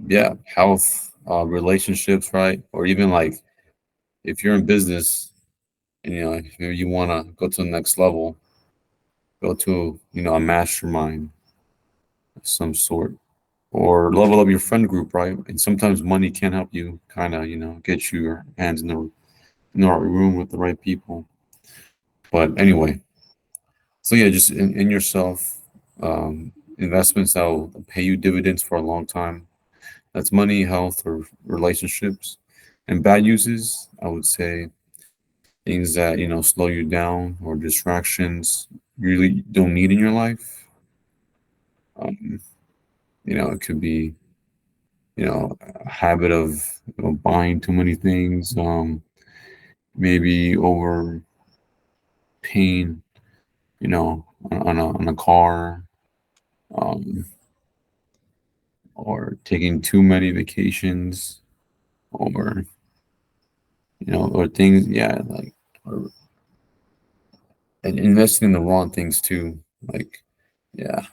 yeah, health, relationships, right? Or even like, if you're in business and if you want to go to the next level, go to a mastermind of some sort, or level up your friend group, right? And sometimes money can help you kind of get your hands in the right room with the right people. But anyway, so yeah, just in yourself, investments that will pay you dividends for a long time. That's money, health, or relationships. And bad uses, I would say, things that slow you down or distractions you really don't need in your life. Um, it could be a habit of buying too many things, maybe over paying on a car, um, or taking too many vacations, or or things, yeah, like, or and investing in the wrong things too, like, yeah,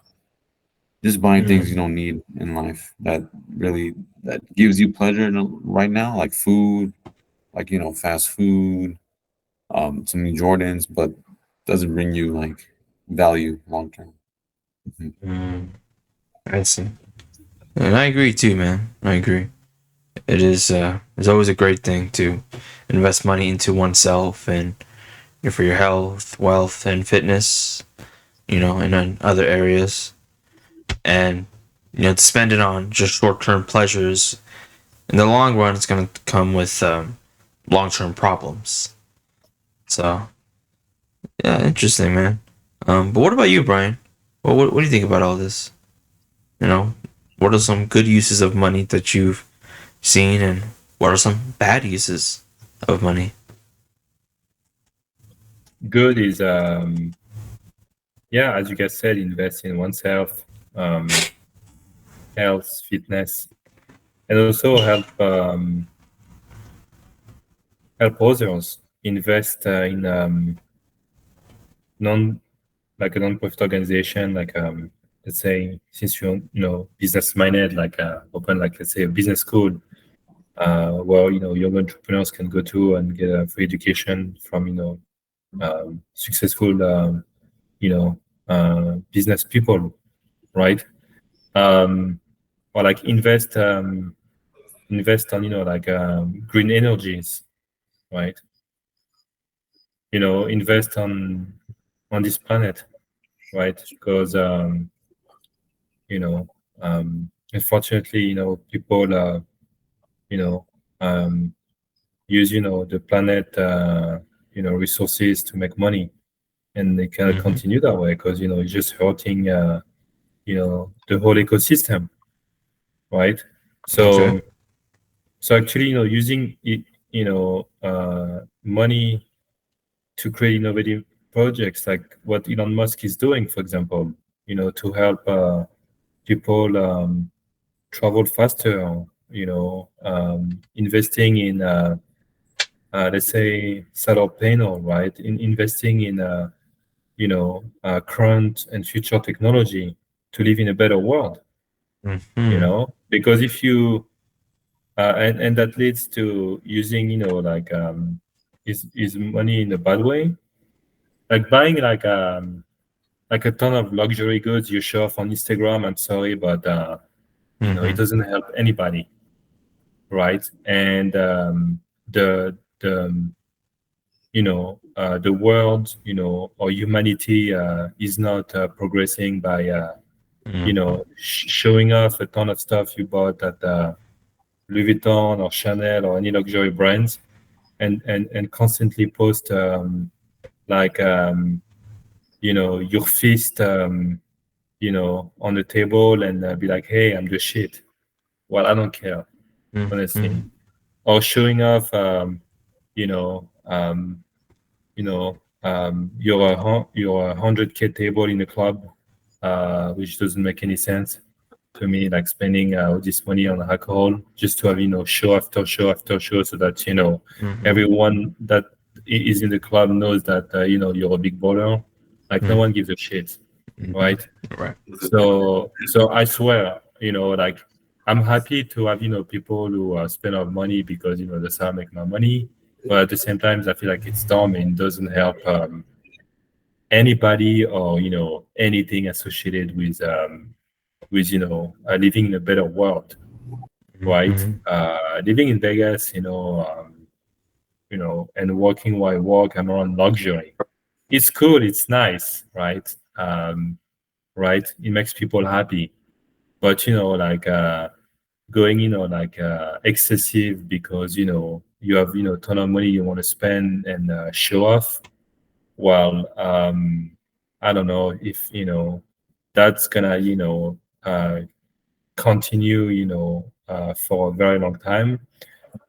just buying things you Mm, don't need in life that really that gives you pleasure right now, like food, like fast food, some new Jordans, but doesn't bring you like value long term. Mhm. mm, I see. And I agree too, man. I agree. It is. It's always a great thing to invest money into oneself and for your health, wealth, and fitness. And in other areas, and to spend it on just short-term pleasures. In the long run, it's going to come with long-term problems. So, yeah, interesting, man. But what about you, Brian? What do you think about all this? You know, what are some good uses of money that you've seen, and what are some bad uses of money? Good is yeah, as you guys said, invest in oneself, health, fitness, and also help others. Invest in non like a non-profit organization, like let's say, since business minded, like open, like, let's say, a business school, where young entrepreneurs can go to and get a free education from successful you know business people, right? Or like invest on like green energies, right? Invest on this planet, right? Because you know unfortunately, people you know um use the planet resources to make money, and they cannot Mm-hmm. continue that way, because it's just hurting the whole ecosystem, right? Okay. So actually, using it, money to create innovative projects, like what Elon Musk is doing, for example, to help people travel faster, investing in let's say solar panel, right? Investing in current and future technology to live in a better world, Mm-hmm. because if you and that leads to using like is money in a bad way, like buying like a ton of luxury goods you show off on Instagram. I'm sorry, but it Mm-hmm. doesn't help anybody, right? And the world, or humanity is not progressing by Mm-hmm. showing off a ton of stuff you bought at Louis Vuitton or Chanel or any luxury brands, and constantly post like your fist on the table, and be like, hey, I'm the shit. Well, I don't care, honestly. Mm-hmm. Or showing off you know your 100K table in the club, which doesn't make any sense to me, like spending all this money on alcohol just to have show after show after show, so that Mm-hmm. everyone that is in the club knows that you're a big baller. Like, no one gives a shit, Mm-hmm. right? Right. So I swear, like, I'm happy to have people who spend our money, because that's how I make my money. But at the same time, I feel like it's dumb and doesn't help anybody, or anything associated with living in a better world, right? Mm-hmm. Living in Vegas, and working while I work, I'm around luxury. It's cool, it's nice, right? Right? It makes people happy. But like going, like excessive, because you have a ton of money you want to spend and show off. Well, I don't know if that's gonna continue for a very long time,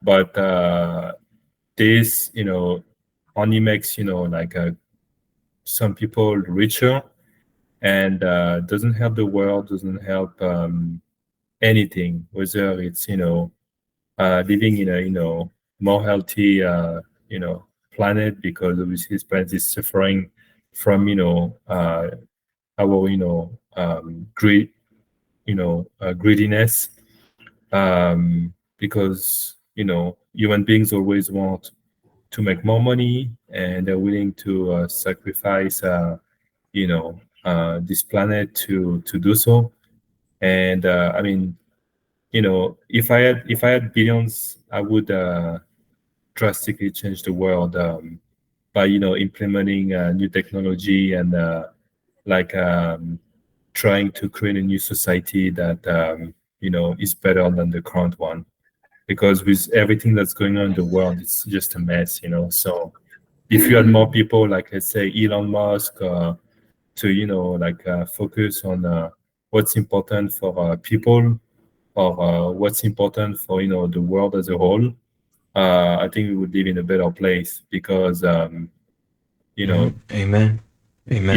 but this only makes like some people richer, and doesn't help the world, doesn't help anything, whether it's living in a more healthy planet, because obviously this planet is suffering from our greediness, because human beings always want to make more money, and they're willing to sacrifice this planet to do so. And I mean, if I had billions, I would drastically change the world, by implementing new technology, and like trying to create a new society that is better than the current one. Because with everything that's going on in the world, it's just a mess. So if you had more people, like let's say Elon Musk, to focus on what's important for people, or what's important for the world as a whole, I think we would live in a better place, because Amen. he's Amen.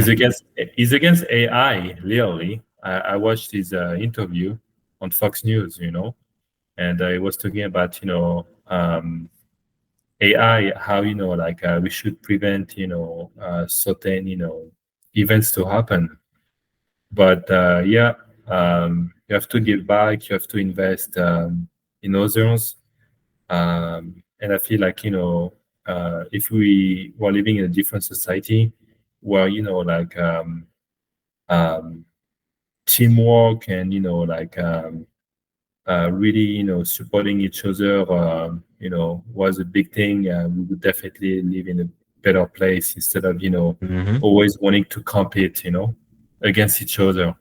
against he's against AI. Literally, I watched his interview on Fox News, and he was talking about AI, how we should prevent certain events to happen. But yeah, you have to give back, you have to invest in others. And I feel like if we were living in a different society, where um, teamwork, and really supporting each other was a big thing, we would definitely live in a better place, instead of Mm-hmm. always wanting to compete against each other.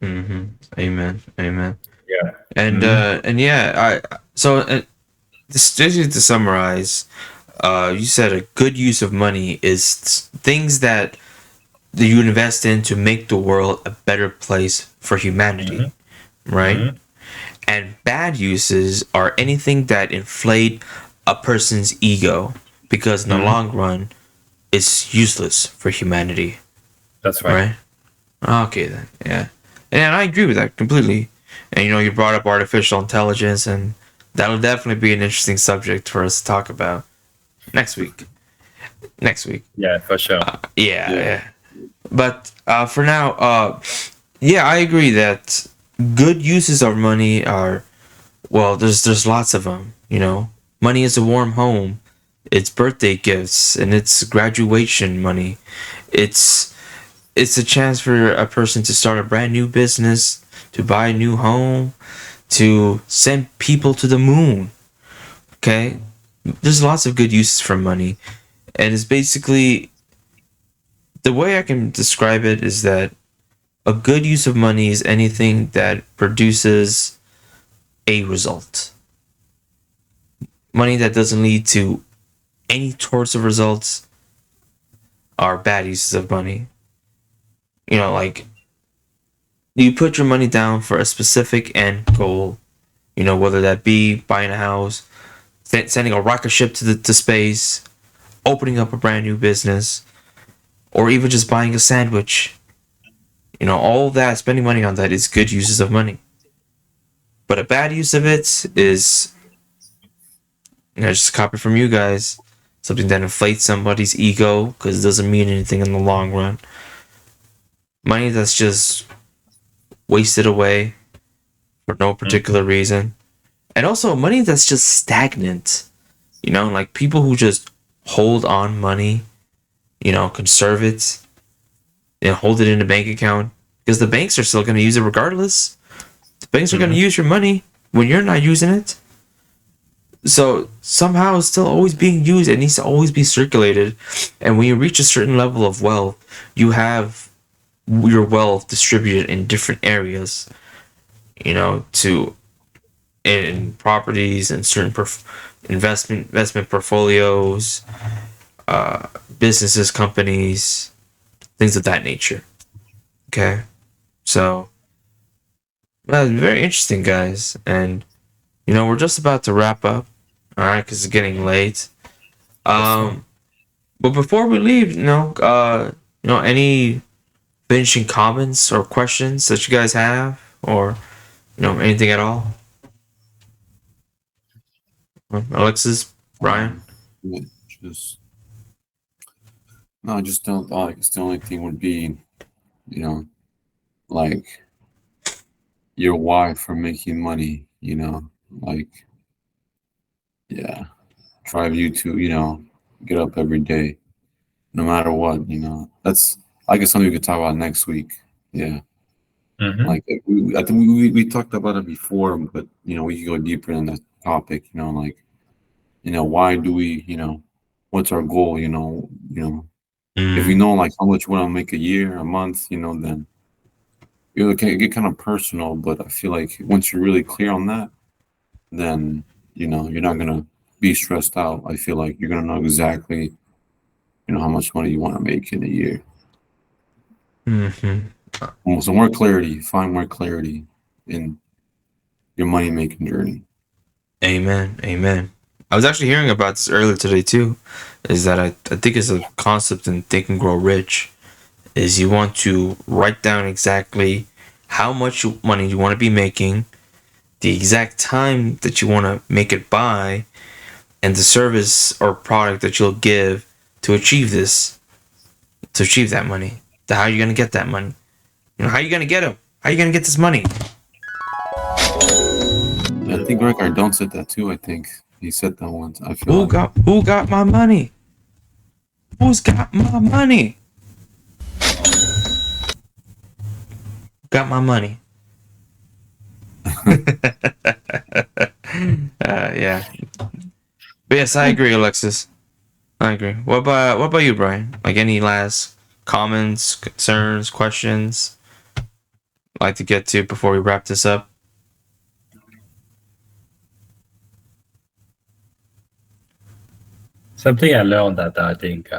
Mm-hmm. Amen. Amen. Yeah. Hmm. And yeah, just to summarize, you said a good use of money is things that you invest in to make the world a better place for humanity, Hmm. right? Hmm. And bad uses are anything that inflate a person's ego, because in the Hmm. long run, it's useless for humanity, That's right. right? Okay then, yeah, and I agree with that completely. And you brought up artificial intelligence, and that'll definitely be an interesting subject for us to talk about next week. Next week, Yeah, for sure. yeah, Yeah. yeah. But for now, yeah, I agree that good uses of money are, well, there's lots of them. Money is a warm home. It's birthday gifts, and it's graduation money. It's it's a chance for a person to start a brand new business, to buy a new home, to send people to the moon. Okay, there's lots of good uses for money, and it's basically, the way I can describe it is that a good use of money is anything that produces a result. Money that doesn't lead to any sorts of results are bad uses of money. Like, you put your money down for a specific end goal, whether that be buying a house, sending a rocket ship to space, opening up a brand new business, or even just buying a sandwich. All that, spending money on that, is good uses of money. But a bad use of it is, just a copy from you guys, something that inflates somebody's ego because it doesn't mean anything in the long run. Money that's just wasted away for no particular reason. And also money that's just stagnant. Like people who just hold on money, conserve it and hold it in a bank account, because the banks are still going to use it regardless. The banks are going to Hmm. use your money when you're not using it. So somehow it's still always being used. It needs to always be circulated. And when you reach a certain level of wealth, you have your wealth distributed in different areas, to in properties and certain investment portfolios, businesses, companies, things of that nature. Okay, so very interesting, guys, and we're just about to wrap up. All right, because it's getting late. Awesome. But before we leave, any finishing comments or questions that you guys have, or anything at all? Alexis, Brian. Yeah, just no, I just don't like. It's the only thing would be, you know, like your why for making money. Like yeah, drive you to get up every day, no matter what. That's I guess something we could talk about next week. Yeah, Mm-hmm. like I think we talked about it before, but we could go deeper in that topic. Like why do we what's our goal? If we Mm, know like how much we want to make a year, a month, then it can get kind of personal. But I feel like once you're really clear on that, then you're not gonna be stressed out. I feel like you're gonna know exactly how much money you want to make in a year. hmm So more clarity, find more clarity in your money making journey. Amen. Amen. I was actually hearing about this earlier today too. Is that I think it's a concept in Think and Grow Rich. Is you want to write down exactly how much money you want to be making, the exact time that you want to make it by, and the service or product that you'll give to achieve this, to achieve that money. How are you gonna get that money? How are you gonna get them? How are you gonna get this money? I think Greg Cardone said that too. I think he said that once. I feel like Who got my money? Who's got my money? Got my money. Yeah. But yes, I agree, Alexis. I agree. What about you, Brian? Like any last comments, concerns, questions like to get to before we wrap this up? Something I learned that I think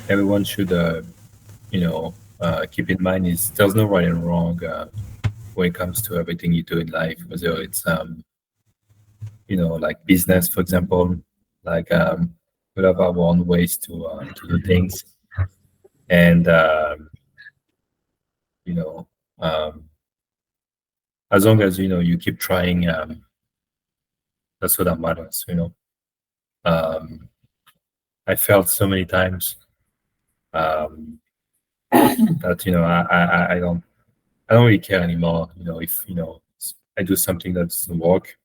everyone should, keep in mind is there's no right and wrong when it comes to everything you do in life, whether it's like business, for example, like we have our own ways to do things, and you know, um, as long as you keep trying, that's what that matters. Um, I felt so many times um, that I don't really care anymore. If I do something that doesn't work,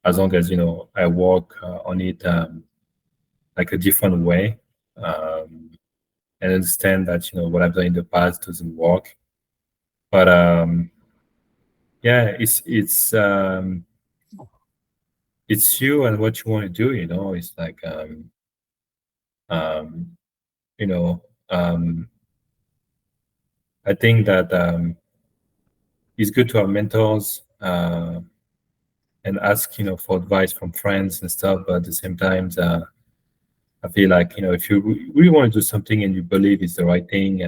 as long as I work on it like a different way, and understand that what I've done in the past doesn't work. But yeah, it's you and what you want to do. It's like um, you know um, I think that it's good to have mentors and ask for advice from friends and stuff. But at the same time, I feel like if you really want to do something and you believe it's the right thing,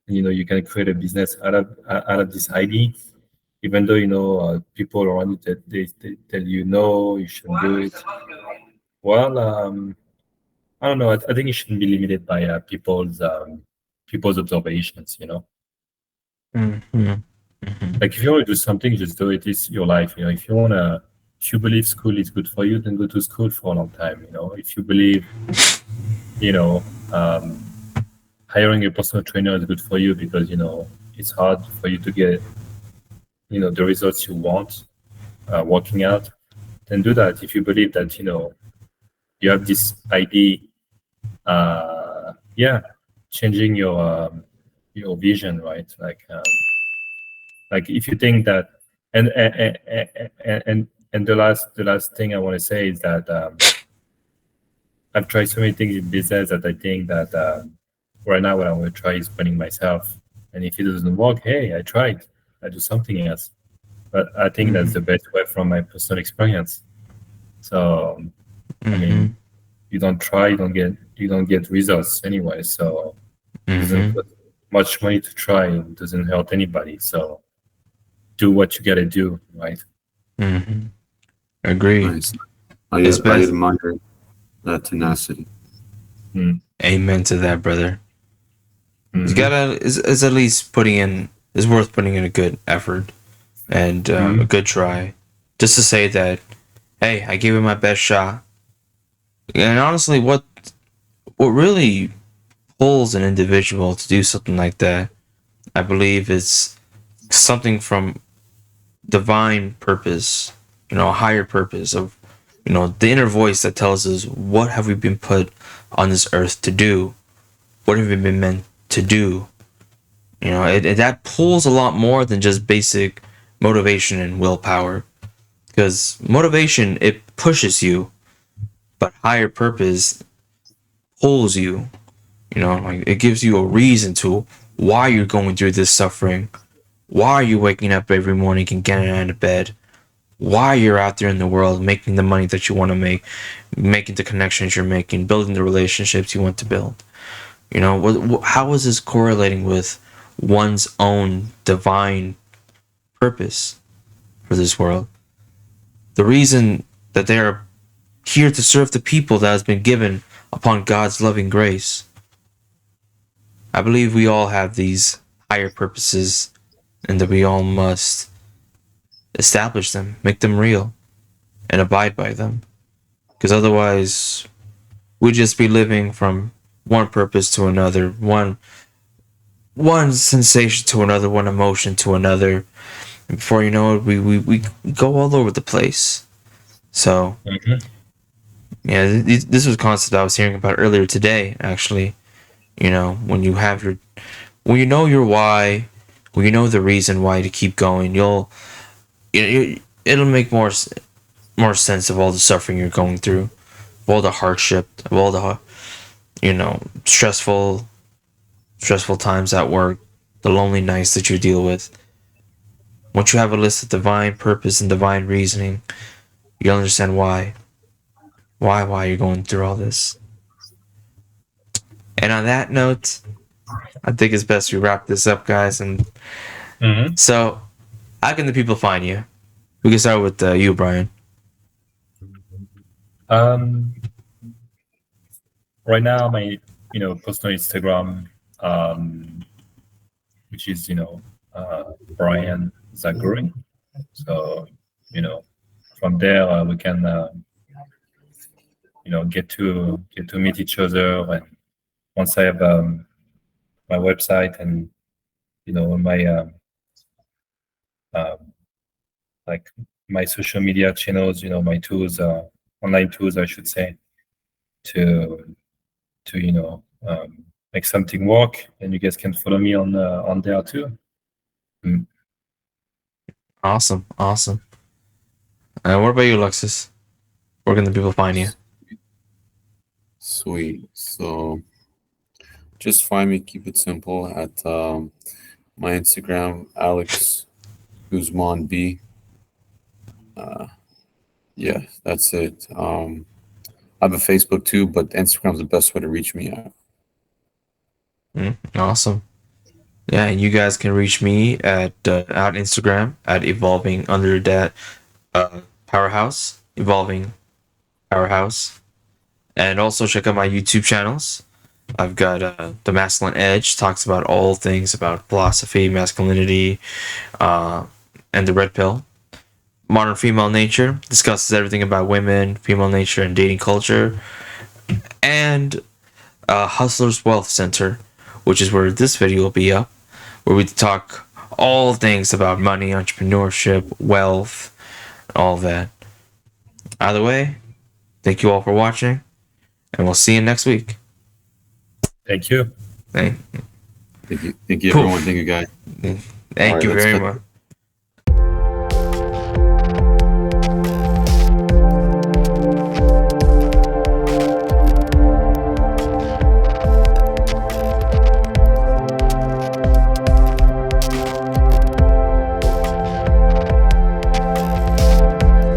you can create a business out of this idea. Even though people around you that they tell you no, you shouldn't do it. Well, I don't know. I think it shouldn't be limited by people's observations. Mm-hmm. Like if you want to do something, just do it. It's your life. If you believe school is good for you, then go to school for a long time. If you believe, you know, um, hiring a personal trainer is good for you because it's hard for you to get the results you want working out, then do that. If you believe that you have this idea, yeah, changing your vision, right? Like if you think that, and the last thing I want to say is that I've tried so many things in business that I think that right now what I want to try is running myself. And if it doesn't work, hey, I tried. I do something else. But I think that's the best way from my personal experience. So I mean, you don't try, you don't get results anyway. So it doesn't cost much money to try. It doesn't hurt anybody. So do what you gotta do, right? Agree. Nice. I It's best. admire that tenacity. Amen to that, brother. You Mhm. gotta is at least putting in is worth putting in a good effort and a good try, just to say that, hey, I gave it my best shot. And honestly, what really pulls an individual to do something like that, I believe, is something from divine purpose, a higher purpose of, the inner voice that tells us what have we been put on this earth to do, what have we been meant to do. That pulls a lot more than just basic motivation and willpower, because motivation, it pushes you, but higher purpose pulls you. Like, it gives you a reason to why you're going through this suffering, why are you waking up every morning and getting out of bed, why you're out there in the world making the money that you want to make, making the connections you're making, building the relationships you want to build. How is this correlating with one's own divine purpose for this world? The reason that they are here to serve the people that has been given upon God's loving grace. I believe we all have these higher purposes, and that we all must establish them, make them real, and abide by them. Because otherwise, we'd just be living from one purpose to another, one sensation to another, one emotion to another. And before you know it, we go all over the place. So, yeah, this was a concept I was hearing about earlier today, actually. When you have when you know your why, when you know the reason why to keep going, it'll make more sense of all the suffering you're going through, of all the hardship, of all the stressful times at work, the lonely nights that you deal with. Once you have a list of divine purpose and divine reasoning, you'll understand why you're going through all this. And on that note, I think it's best we wrap this up, guys. And so, how can the people find you? We can start with you, Brian. Right now, my personal Instagram, which is Brian Zaguri. So from there we can get to meet each other. And once I have my website and my like my social media channels, my tools, online tools, I should say, to make something work, and you guys can follow me on there too. Awesome. What about you, Alexis? Where can the people find you? Sweet. So just find me, keep it simple, at my Instagram, Alex Guzman B. Yeah, that's it. I have a Facebook too, but Instagram's the best way to reach me at. Awesome. Yeah, and you guys can reach me at Instagram at evolving under that powerhouse, evolving powerhouse, and also check out my YouTube channels. I've got the Masculine Edge, talks about all things about philosophy, masculinity, and the Red Pill. Modern Female Nature discusses everything about women, female nature, and dating culture. And Hustler's Wealth Center, which is where this video will be up, where we talk all things about money, entrepreneurship, wealth, all that. Either way, thank you all for watching, and we'll see you next week. Thank you. Thank you, everyone. Thank you, guys. Thank you very much.